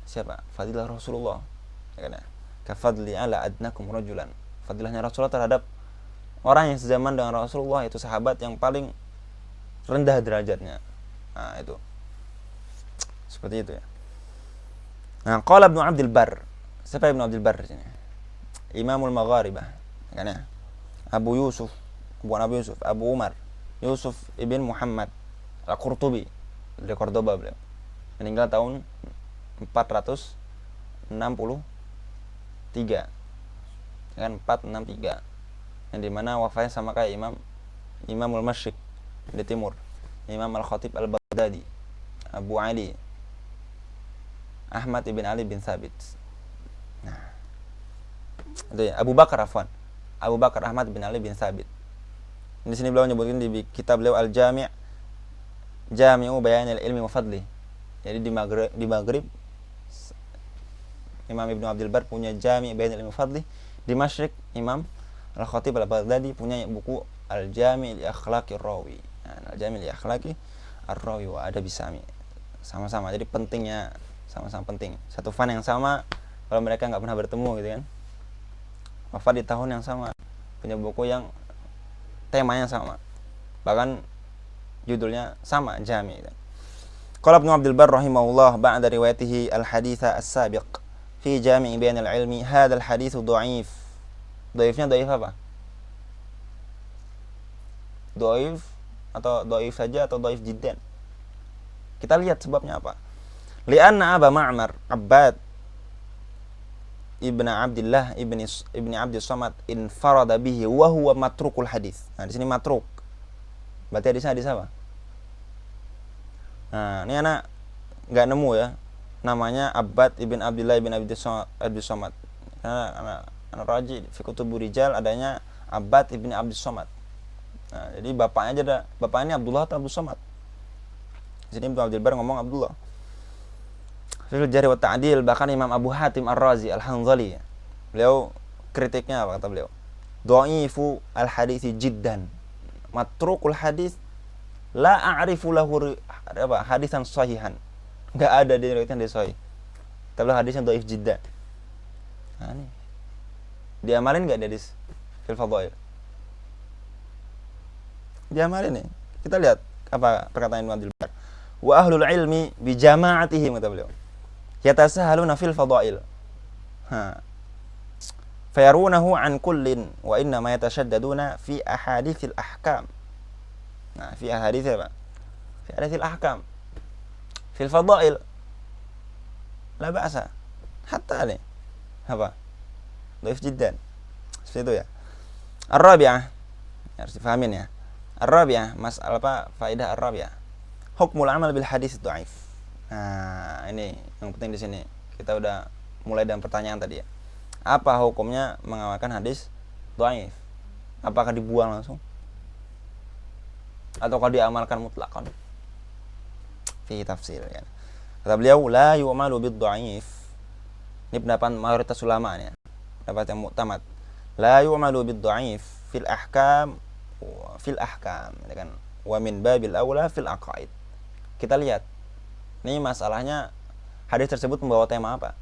siapa? Fadilah Rasulullah. Ya kan? Kafadli ala adnakum rajulan. Fadilahnya Rasulullah terhadap orang yang sezaman dengan Rasulullah, itu sahabat yang paling rendah derajatnya. Nah, itu. Seperti itu ya. Nah, qala Ibnu Abdul Barr. Siapa Ibnu Abdul Barr ini? Imamul Magharibah. Kan ya? Abu Yusuf, bukan Abu Yusuf, Abu Umar, Yusuf ibn Muhammad Al-Qurtubi dari Cordoba beliau. Meninggal tahun 463. Kan 463. Yang dimana wafatnya sama kayak Imamul Masyriq di timur, Imam Al-Khatib Al-Baghdadi, Abu Ali Ahmad ibn Ali bin Thabit. Nah, itu ya, Abu Bakar Ahmad bin Ali bin Thabit. Di sini beliau nyebutkan di kitab beliau Al-Jami' Jami'u Bayanil Ilmi wa Fadli. Jadi di Maghrib Imam Ibnu Abdul Bar punya Jami' Bayanil Ilmi wa Fadli. Di Masyriq Imam Al-Khatib Al-Baghdadi punya buku Al-Jami' li Akhlaqir Rawi. Nah, Al-Jami' li Akhlaqi Ar-Rawi wa Adabi Sami. Sama-sama. Jadi pentingnya sama-sama penting. Satu fan yang sama, kalau mereka nggak pernah bertemu gitu kan. Wafat di tahun yang sama, punya buku yang temanya sama, bahkan judulnya sama, Jami. Qala Ibnu Abdul Barr rahimahullah ba'da riwayatihi al-haditsa as-sabiq fi Jami' Bayan al-Ilmi, hadzal hadits dhaif. Dhaifnya dhaif apa? Dhaif atau dhaif saja atau dhaif jiddan? Kita lihat sebabnya apa. Lianna Aba Ma'mar Abbad ibn Abdullah ibn Abdus Samad infarada bihi wa huwa matrukul hadis. Nah, di sini matruk. Berarti hadis apa? Nah, ini anak enggak nemu ya. Namanya Abbad ibn Abdullah ibn Abdus Samad. Karena anak raji fi kutubur rijal adanya Abbad ibn Abdus Samad. Nah, jadi bapaknya aja ada. Bapaknya ini Abdullah atau Abdus Samad. Di sini Ibnu Abdul Bar ngomong Abdullah. Fil Jarh wa Ta'dil, bahkan Imam Abu Hatim Ar-Razi Al-Hanzali, beliau kritiknya apa kata beliau? Dhaifu al-hadits jiddan. Matrukul hadis la a'rifu lahu hadisan sahihan. Enggak ada di riwayatnya hadis sahih. Tapi hadisnya dhaif jiddan. Nah, ini diamalin enggak hadis fil fadhail? Diamalin nih. Kita lihat apa perkataan Ibnu Abdul Bar. Wa ahlul ilmi bi jama'atihim, kata beliau, yatasahaluna fil fadail. Fayarunahu an kullin wa inna ma yatashaddaduna fi ahaditsil ahkam. Nah, fi ahadits apa? Fi ahaditsil ahkam. Fil fadail la ba'sa. Hatta nih apa? Dhaif jiddan. Seperti itu ya. Ar-rabi'ah, harus difahamin ya. Ar-rabi'ah, masalah apa? Faedah ar-rabi'ah. Hukmul amal bil hadits dhaif. Nah, ini yang penting di sini. Kita udah mulai dengan pertanyaan tadi ya. Apa hukumnya mengamalkan hadis dhaif? Apakah dibuang langsung? Atau kalau diamalkan mutlaqan? Fi tafsir kan. Kata beliau, la yu'malu bid dhaif. Ini pendapat mayoritas ulama ya. Pendapat yang muktamad. La yu'malu bid dhaif fil ahkam ya kan. Wa min babil aula fil aqaid. Kita lihat. Ini masalahnya hadis tersebut membawa tema apa?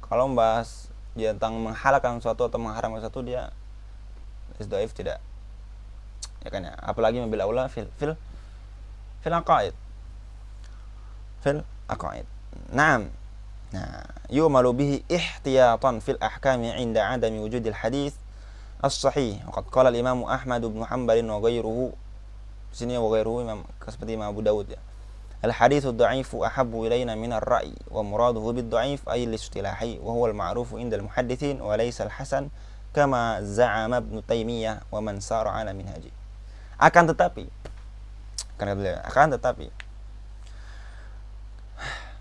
Kalau membahas dia tentang menghalalkan sesuatu atau mengharamkan sesuatu, dia dhaif tidak. Ya kan ya. Apalagi membil aula fil aqaid. Fil aqaid. Naam. Nah, yu'malu bihi ihtiyatan fil ahkami 'inda 'adami wujudil hadis as-sahih. Waqad qala al-Imam Ahmad bin Hanbal wa ghairuhu. Sini wa ghairuhu Imam seperti Imam Abu Dawud ya. Al-haditsu dha'ifu ahabbu ilaina min ar-ra'yi wa muraduhu bid-dha'if ay al-istilahi wa huwa al-ma'ruf 'inda al-muhaddithin wa laysa al-hasan kama za'ama Ibnu Taimiyah wa man sara 'ala minhaji. Akan tetapi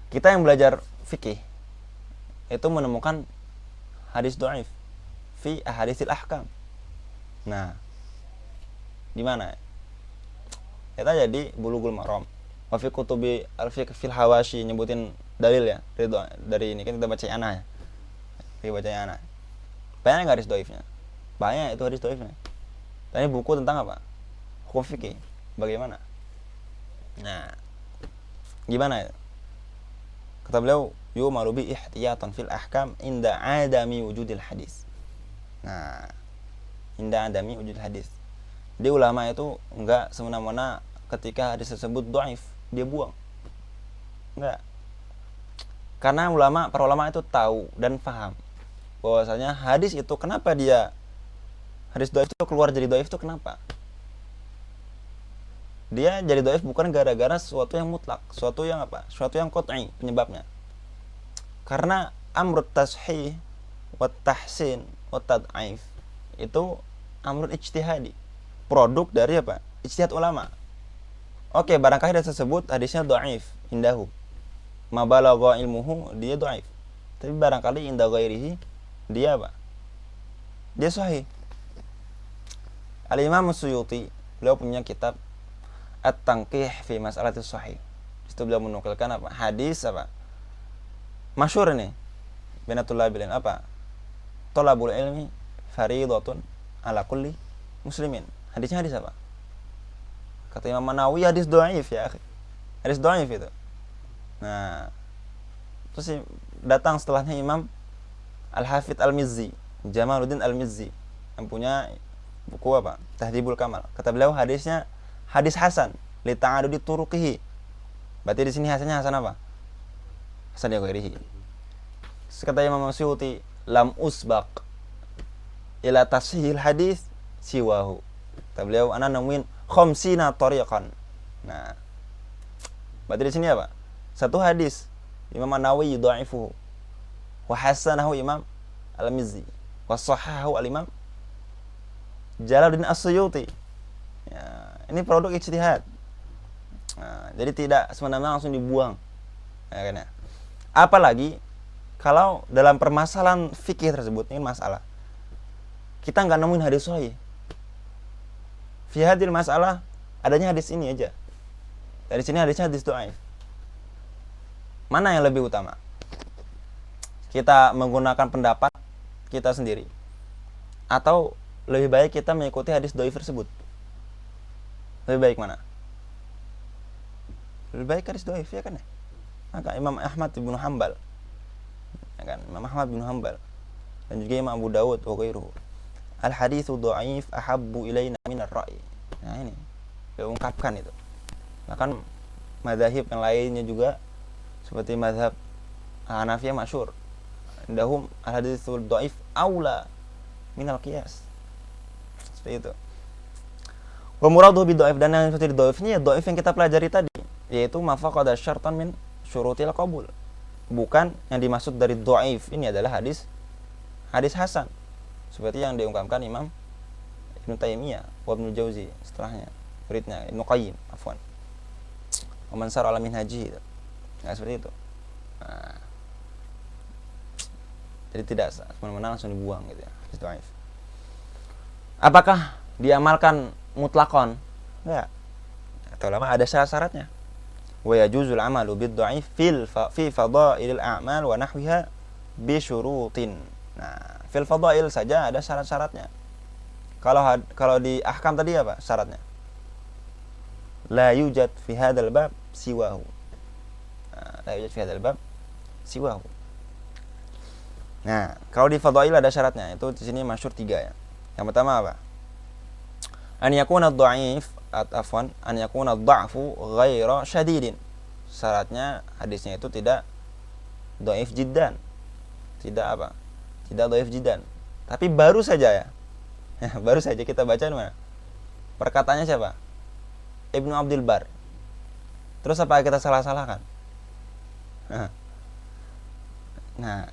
kita yang belajar fikih itu menemukan hadis dhaif fi ahaditsil ahkam. Nah, di mana? Kita jadi Bulughul Maram. Wa fi kutubi al-fiqh fil hawashi nyebutin dalil ya dari ini kan kita baca ana ya. Kita baca ana. Banyak nggak hadis dhaifnya? Banyak itu hadis dhaifnya. Tapi buku tentang apa? Hukum fikih. Bagaimana? Nah, gimana ya? Kata beliau, yu'malu bi ihtiyatan fil ahkam inda adami wujudil hadis. Nah, inda adami wujudil hadis. Jadi ulama itu enggak semena-mena ketika hadis tersebut dhaif, dia buang. Enggak. Karena para ulama itu tahu dan paham bahwasanya hadis itu kenapa hadis dhaif itu keluar jadi dhaif itu kenapa? Dia jadi dhaif bukan gara-gara sesuatu yang mutlak, sesuatu yang apa? Sesuatu yang qat'i penyebabnya. Karena amrut tashih wa tahsin wa tad'if itu amrut ijtihadi. Produk dari apa? Ijtihad ulama. Oke, barangkali hadis tersebut hadisnya dhaif indahu. Ma balagha ilmuhu, dia dhaif. Tapi barangkali inda ghairihi dia apa? Dia sahih. Al-Imam Suyuti, beliau punya kitab At-Tanqih fi Mas'alatis Sahih. Itu beliau menukilkan apa? Hadis apa? Masyhur ini. Binatullah bilan apa? Thalabul ilmi fariidatun ala kulli muslimin. Hadisnya hadis apa? Kata Imam Nawawi hadis dhaif ya, akhi. Hadis dhaif itu. Nah, terus datang setelahnya Imam Al-Hafidz Al-Mizzi, Jamaluddin Al-Mizzi, yang punya buku apa? Tahdhibul Kamal. Kata beliau hadisnya hadis hasan li ta'adudi turuqihi. Berarti di sini hasannya hasan apa? Hasan ya ghairihi. Kata Imam Suyuti, lam usbaq ila tashihil hadis siwahu. Kata beliau, ana nemuin khamsina tariqan. Nah, berarti di sini apa? Satu hadis Imam An-Nawawi yudha'ifuhu wa hasanahu Imam Al-Mizzi wa sahahahu al-Imam Jalaluddin As-Suyuti. Ya, ini produk ijtihad. Nah, jadi tidak semena-mena langsung dibuang. Ya, kan ya? Apalagi kalau dalam permasalahan fikih tersebut, ini masalah, kita nggak nemuin hadis sahih. Fi hadil masalah adanya hadis ini aja. Dari sini hadisnya hadis dhaif. Mana yang lebih utama? Kita menggunakan pendapat kita sendiri, atau lebih baik kita mengikuti hadis dhaif tersebut? Lebih baik mana? Lebih baik hadis dhaif, ya kan ya? Maka Imam Ahmad bin Hanbal, ya kan? Imam Ahmad bin Hanbal dan juga Imam Abu Dawud wa ghairuhu, al haditsu dhaif ahabbu ilaina min ar-ra'i. Nah, ini diungkapkan itu. Bahkan mazhab yang lainnya juga seperti mazhab Hanafiyah masyhur, indahum al haditsu dhaif aula min al-qiyas. Seperti itu. Wa muraduhu bi dhaif, dan yang seperti dhaif ini ya dhaif yang kita pelajari tadi, yaitu mafaqada syartan min syurutil qabul. Bukan yang dimaksud dari dhaif ini adalah hadis hasan, seperti yang diungkapkan Imam Ibnu Taimiyah wa Ibnu Jauzi setelahnya, muridnya Ibnu Qayyim, afwan. Wa man sara ala minhaji. Nah, seperti itu. Nah, jadi tidak semena-mena langsung dibuang gitu ya, hadis dhaif. Apakah diamalkan mutlakon? Enggak. Atau lama ada syarat-syaratnya. Wa yajuzul amalu bid-dhaif fi fadailil a'mal wa nahwiha bi syurutin. Nah, fil fadail saja ada syarat-syaratnya. Kalau di ahkam tadi apa syaratnya? La yujad fi hadzal bab siwahu. Nah, la yujad fi hadzal bab siwahu. Nah, kalau di fadail ada syaratnya. Itu di sini masyhur 3 ya. Yang pertama apa? An yakuna ad-dha'if an yakuna ad-dha'fu ghaira syadidin. Syaratnya hadisnya itu tidak dhaif jiddan. Tidak apa? Tidak dhaif jiddan. Tapi baru saja ya. Baru saja kita baca di mana? Perkataannya siapa? Ibnu Abdul Bar. Terus apa kita salah-salahkan? Nah,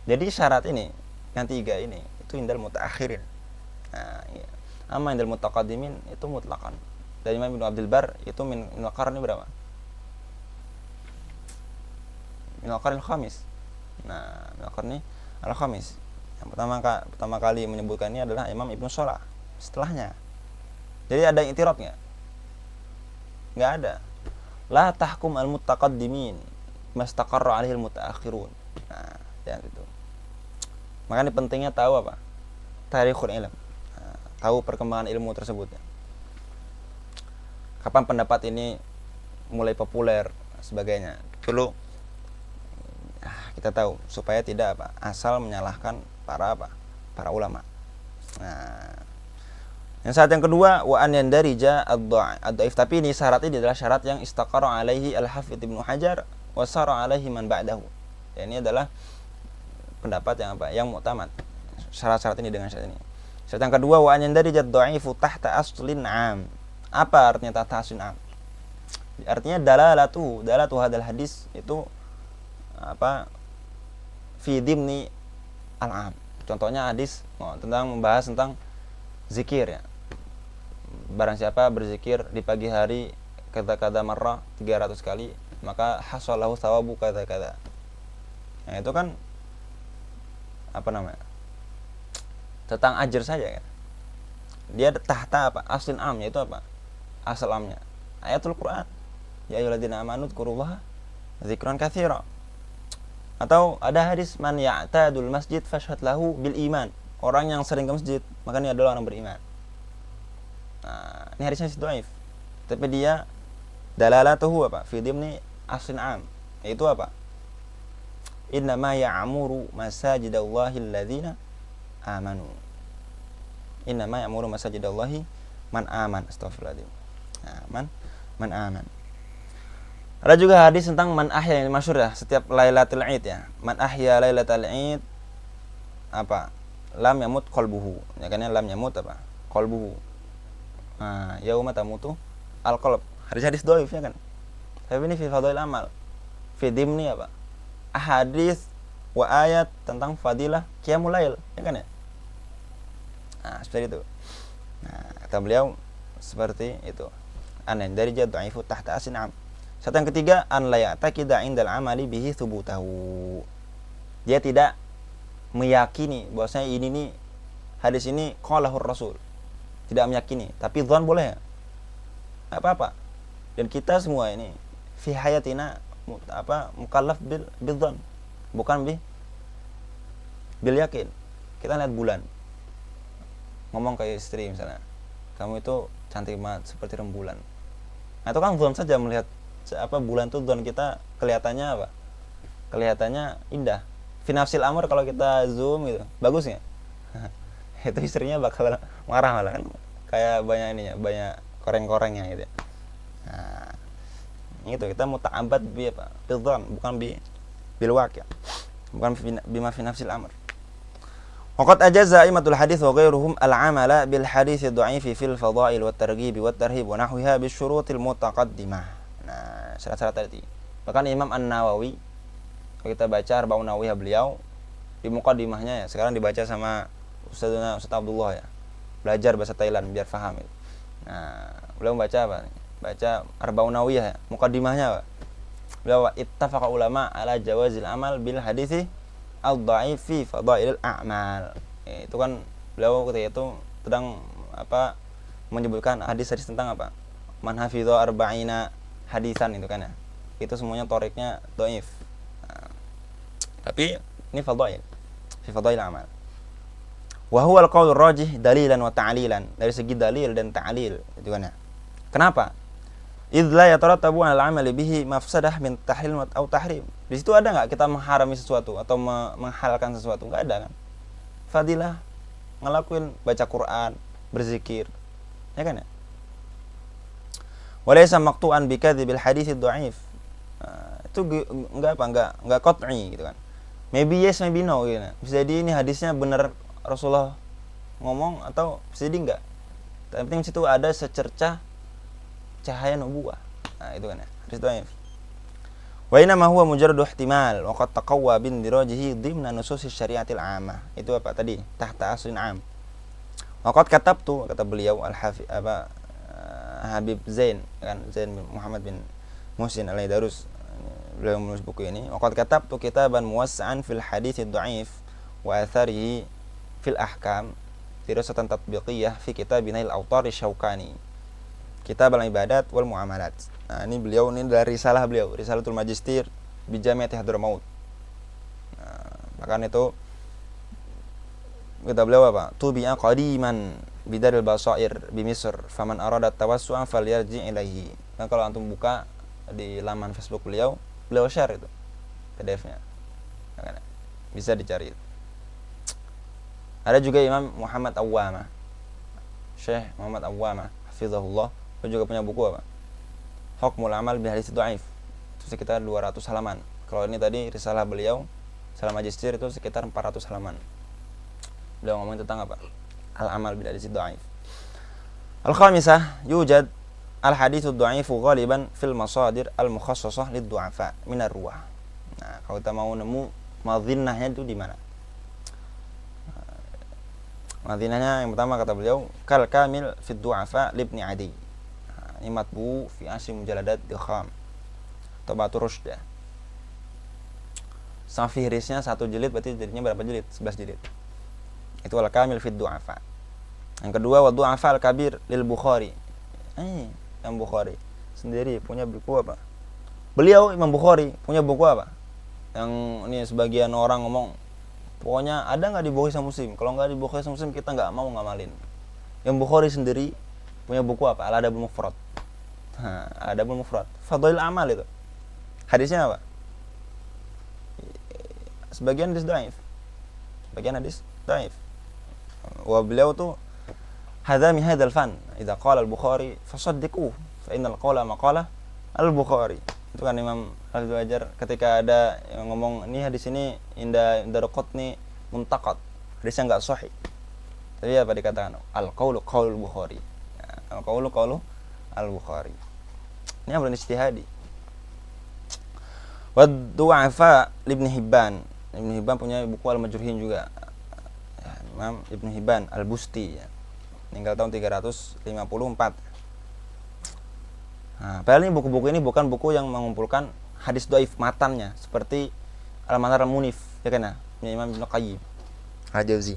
jadi syarat ini yang 3 ini itu indal mutaakhirin. Nah, iya. Amma indal mutaqaddimin itu mutlaqan. Dari Imam Ibnu Abdul Bar itu min al-qarni berapa? Min al-qarni al-khamis. Nah, min al-qarni al-khamis. Yang pertama kali menyebutkan ini adalah Imam Ibnu Shalah. Setelahnya. Jadi ada i'tirad enggak? Enggak ada. La tahkum al-mutaqaddimin mastaqarra alaihi al-mutaakhirun. Nah, yang itu. Makanya pentingnya tahu apa? Tarikhul ilm. Nah, tahu perkembangan ilmu tersebut. Kapan pendapat ini mulai populer sebagainya. Dulu kita tahu supaya tidak apa? Asal menyalahkan para ulama. Nah, yang kedua wa an yandarija ad-dhaif, tapi ini syarat ini adalah syarat yang istaqara alaihi al-Hafidz Ibnu Hajar wa sara alaihi man ba'dahu. Ya, ini adalah pendapat yang yang mu'tamad. Syarat-syarat ini dengan syarat ini. Syarat yang kedua wa an yandarija ad-dhaifu tahta aslin 'am. Apa artinya tahta aslin 'am? Artinya dalalatu hadal hadis itu fi dimni al-'am. Contohnya hadis tentang membahas tentang zikir ya. Barang siapa berzikir di pagi hari kata-kata marrah 300 kali, maka hasalahu thawabu kata-kata. Nah, itu kan tentang ajar saja kan. Dia tahta aslin am, yaitu asal amnya ayatul Quran. Ya ayyuhalladzina amanu dzkurullaha dzikran katsira. Atau ada hadis man ya'tadul masjid fashhad lahu bil iman. Orang yang sering ke masjid, maka ini adalah orang beriman. Nah, ini hadisnya dhaif. Tapi dia dalalatuhu fi dimni aslin am. Yaitu Innama ya'muru masajidallahi alladzina amanu. Innama ya'muru masajidallahi man aman. Astaghfirullahaladzim. Nah, man aman. Ada juga hadis tentang man ahya yang masyhur ya, setiap Lailatul Id ya. Man ahya Lailatul Id lam yamut qalbuhu. Ya kan, lam yamut qalbuhu. Nah, yauma tamutu al-qalb. Hadis-hadis dhaif ya kan. Tapi ini fi fadail amal. Fi dimni ahadits wa ayat tentang fadilah qiyamul lail, ya kan ya? Nah, seperti itu. Nah, kata beliau seperti itu. Anan dari jadaifu tahta asinam. Satu yang ketiga, an la ya'taqida indal amali bihi thubutahu. Dia tidak meyakini bahwasanya ini nih hadis ini qalahur rasul. Tidak meyakini, tapi dzan boleh ya? Apa-apa. Dan kita semua ini fi hayatina mukallaf bil dzan, bukan bil yakin. Kita lihat bulan. Ngomong ke istri misalnya, kamu itu cantik banget seperti rembulan. Nah, itu kan dzan saja, melihat bulan itu dzan kita kelihatannya kelihatannya indah. Finafsil amr kalau kita zoom gitu, bagus nggak? Itu istrinya bakal marah malah kan, kayak banyak banyak koreng-korengnya gitu. Nah, itu kita muta'abbad bil dzan, bukan bil waqi', bukan bima fi nafsil amr. Waqad ajaza aimatul hadits wa ghairuhum al-amala bil hadits ad-dha'ifi fil fadha'il wat targhib wat tarhib wa nahwiha bi syurutil mutaqaddimah. Nah, syarat-syarat tadi. Bahkan Imam An-Nawawi, kalau kita baca Arba'un Nawawiyah beliau di muqaddimahnya ya, sekarang dibaca sama Ustaz Abdullah ya. Belajar bahasa Thailand biar paham itu. Nah, beliau baca Baca Arba'un Nawawiyah ya, muqaddimahnya beliau ittafaqa ulama ala jawazil amal bil hadithi al-dha'if fi fadailil a'mal. Itu kan beliau ketika itu sedang menyebutkan hadis-hadis tentang man hafidha arba'ina hadisan itu kan ya. Itu semuanya toriknya dhaif. Nah, tapi ini fadail fi fadail amal. Wa huwa al-qaul rajih dalilan wa ta'lilan. Dari segi dalil dan ta'lil itu kan ya. Kenapa? Idz la yatarattabu 'ala al-'amali bihi mafsadah min tahlil atau tahrim. Di situ ada enggak kita mengharami sesuatu atau menghalalkan sesuatu? Enggak ada kan? Fadilah ngelakuin baca Quran, berzikir. Ya kan ya? Walaysa maqtu'an bi kadzibil hadits ad-dha'if. Itu enggak qat'i gitu kan. Maybe yes, maybe no gitu. Bisa jadi ini hadisnya benar Rasulullah ngomong atau bisa jadi enggak. Tapi penting situ ada secercah cahaya nubuwah. Nah, itu kan ya. Hadis dhaif. Wa inna ma huwa mujarradu ihtimal wa qad taqawwa bin dirajihi dhimna nususis syariatil 'ammah. Itu tadi? Tahta aslin 'am. Wa qad katabtu, kata beliau al-Hafiz Habib Zain kan, Zain bin Muhammad bin Muhsin Al-Aidarus, beliau menulis buku ini. Wa qad katabtu kitaban muwassa'an fil hadits ad-dha'if wa atharihi fil ahkam dirasatan tatbiqiyah fi kitab Nail Awtar Syaukani. Kitab al-Ibadat wal Muamalat. Nah, ini beliau, ini dari risalah beliau, Risalatul Majistir bi Jami'ati Hadramaut. Bahkan itu kata beliau apa? Tubi'a qadiman bidaril basair bi Misr, faman arada tawassu'an falyarji ilaihi. Nah, kalau antum buka di laman Facebook beliau share itu PDF-nya. Nah, bisa dicari. Ada juga Imam Muhammad Awwamah, Syekh Muhammad Awwamah hafizahullah, dia juga punya buku apa? Hukmul Amal bi Hadits Dhaif. Itu sekitar 200 halaman. Kalau ini tadi risalah beliau, Risalah Magistir itu sekitar 400 halaman. Beliau ngomongin tentang apa? Al-amal bil hadits dhaif. Al-khamisah, yujad al-hadits dhaif ghaliban fil masadir al-mukhassasah lid-du'afa min ar-ruwah. Nah, kalau kita mau nemu madhinnahnya itu di mana? Madhinnahnya yang pertama kata beliau, kal kamil fi du'afa libni Adi. Ini matbu fi asy mujaladat dikham. Tabatur Rushdah. Sama fihrisnya 1 jilid, berarti jadinya berapa jilid? 11 jilid. Itu al-kamil fi du'afa. Yang kedua, wa du'afa al-kabir lil Bukhari. Yang Bukhari sendiri punya buku apa? Beliau Imam Bukhari punya buku apa? Yang ini sebagian orang ngomong, pokoknya ada nggak di Bukhari Sahih Muslim? Kalau nggak di Bukhari Sahih Muslim kita nggak mau ngamalin. Yang Bukhari sendiri punya buku apa? Al-Adabul Mufrad. Al-Adabul Mufrad. Fadhail amal itu. Hadisnya apa? Sebagian hadis dhaif. Sebagian hadis dhaif. Wa beliau tuh hadza min hadzal fan. Idza qala al-Bukhari fasaddiquhu fa innal qawla maqala al-Bukhari. Itu kan Imam Al-Wajar ketika ada yang ngomong ini hadis ini inda Daraqutni muntaqad, hadisnya enggak sahih. Tapi apa dikatakan? Al-qaulu qaulul Bukhari. Al-qaulu qaulu al-Bukhari. Ini amrun ijtihadi. Wa du'afa Ibnu Hibban. Ibnu Hibban punya buku Al-Majruhin juga. Imam Ibnu Hibban Al-Busti ya. Meninggal tahun 354. Nah, padahal ini buku-buku ini bukan buku yang mengumpulkan hadis dhaif matannya seperti Al-Manar Al-Munif, ya kan ya? Imam Ibnu Qayyim Al-Jauzi.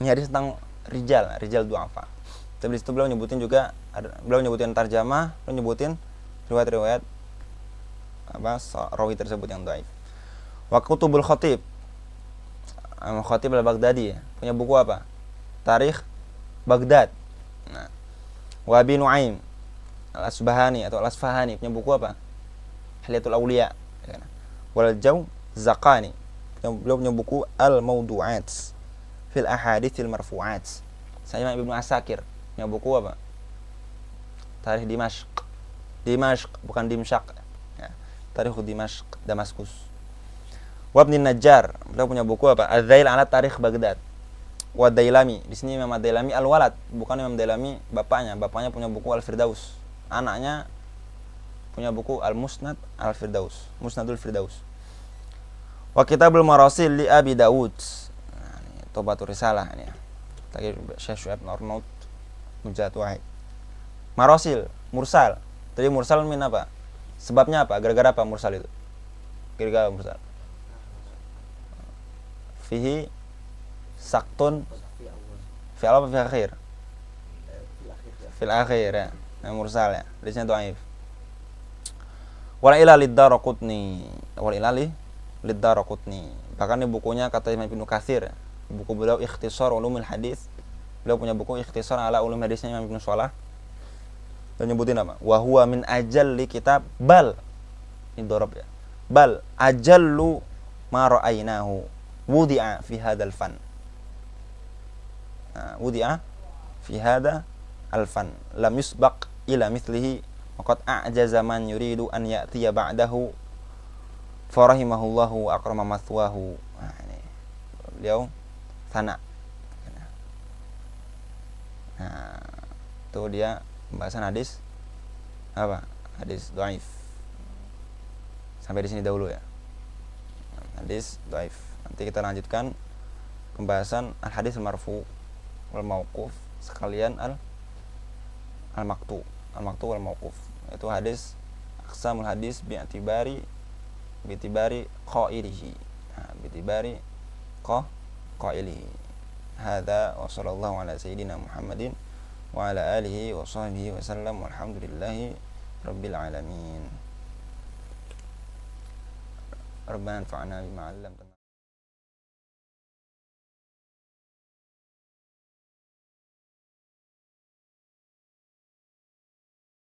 Ini hadis tentang rijal du'afa. Tapi di situ beliau nyebutin juga, beliau nyebutin tarjamah, beliau nyebutin riwayat-riwayat apa rawi tersebut yang dhaif. Wa Kutubul Khatib. Khatib Al-Baghdadi ya, punya buku apa? Tarikh Baghdad. Nah, wa Abi Nuaim Al-Asbahani atau Al-Asfahani punya buku apa? Hilyatul Awliya. Wal Jawzaqani beliau punya buku Al-Mawdu'at fil Ahaditsil Marfu'at. Saya Ibnu Asakir punya buku apa? Tarikh Dimashq, bukan Dimsyaq. Ya, Tarikh Dimashq, Damaskus. Wa Ibnu Najjar beliau punya buku apa? Az-Zail ala Tarikh Baghdad. Wa Dailami, di sini Imam Dailami Al-Walad, bukan Imam Dailami bapaknya. Bapaknya punya buku Al-Firdaus. Anaknya punya buku Al-Musnad Al-Firdaus, Musnadul Firdaus. Wa Kitabul Marasil li Abi Dawud. Nah, ini Tobatul Risalah ini ya. Tadi Syekh Syuaib Arnaud Mujahid Wahid. Marasil, mursal. Tadi mursal min apa? Sebabnya apa? Gara-gara apa mursal itu? Gara-gara mursal. Fihi saktun fi awal fi akhir. Fil akhir ya. Yang mursal ya. Hadisnya dhaif. Wal ila lid-Daraqutni. Wal ila lid-Daraqutni. Bahkan di bukunya kata Imam Ibnu Katsir, buku beliau Ikhtisar Ulumul Hadis. Beliau punya buku Ikhtisar ala Ulum Hadisnya Imam Ibnu Shalah. Dan nyebutin apa? Wa huwa min ajalli kitab bal. Ini dorob ya. Bal ajallu ma ra'ainahu wudi'a fi hadzal fan. Wudi'a fi hadza al-fan lam yusbaq ila mithlihi wa qad a'jaza man yuridu an ya'tiya ba'dahu farahimahullahu wa akrama mathwahu. Nah, ini beliau sana. Nah, itu dia pembahasan hadis apa? Hadis dhaif. Sampai di sini dahulu ya. Hadis dhaif. Nanti kita lanjutkan pembahasan al-hadis al-marfu wal mauquf sekalian al-maqtu wal mauquf. Itu hadis aqsamul hadis bi'tibari qailihi. Bi'tibari qailihi. Hadza wa sallallahu ala sayyidina Muhammadin wa ala alihi wa sahbihi wa sallam walhamdulillahi rabbil alamin. Rabbana anfa'na bima 'allamtana.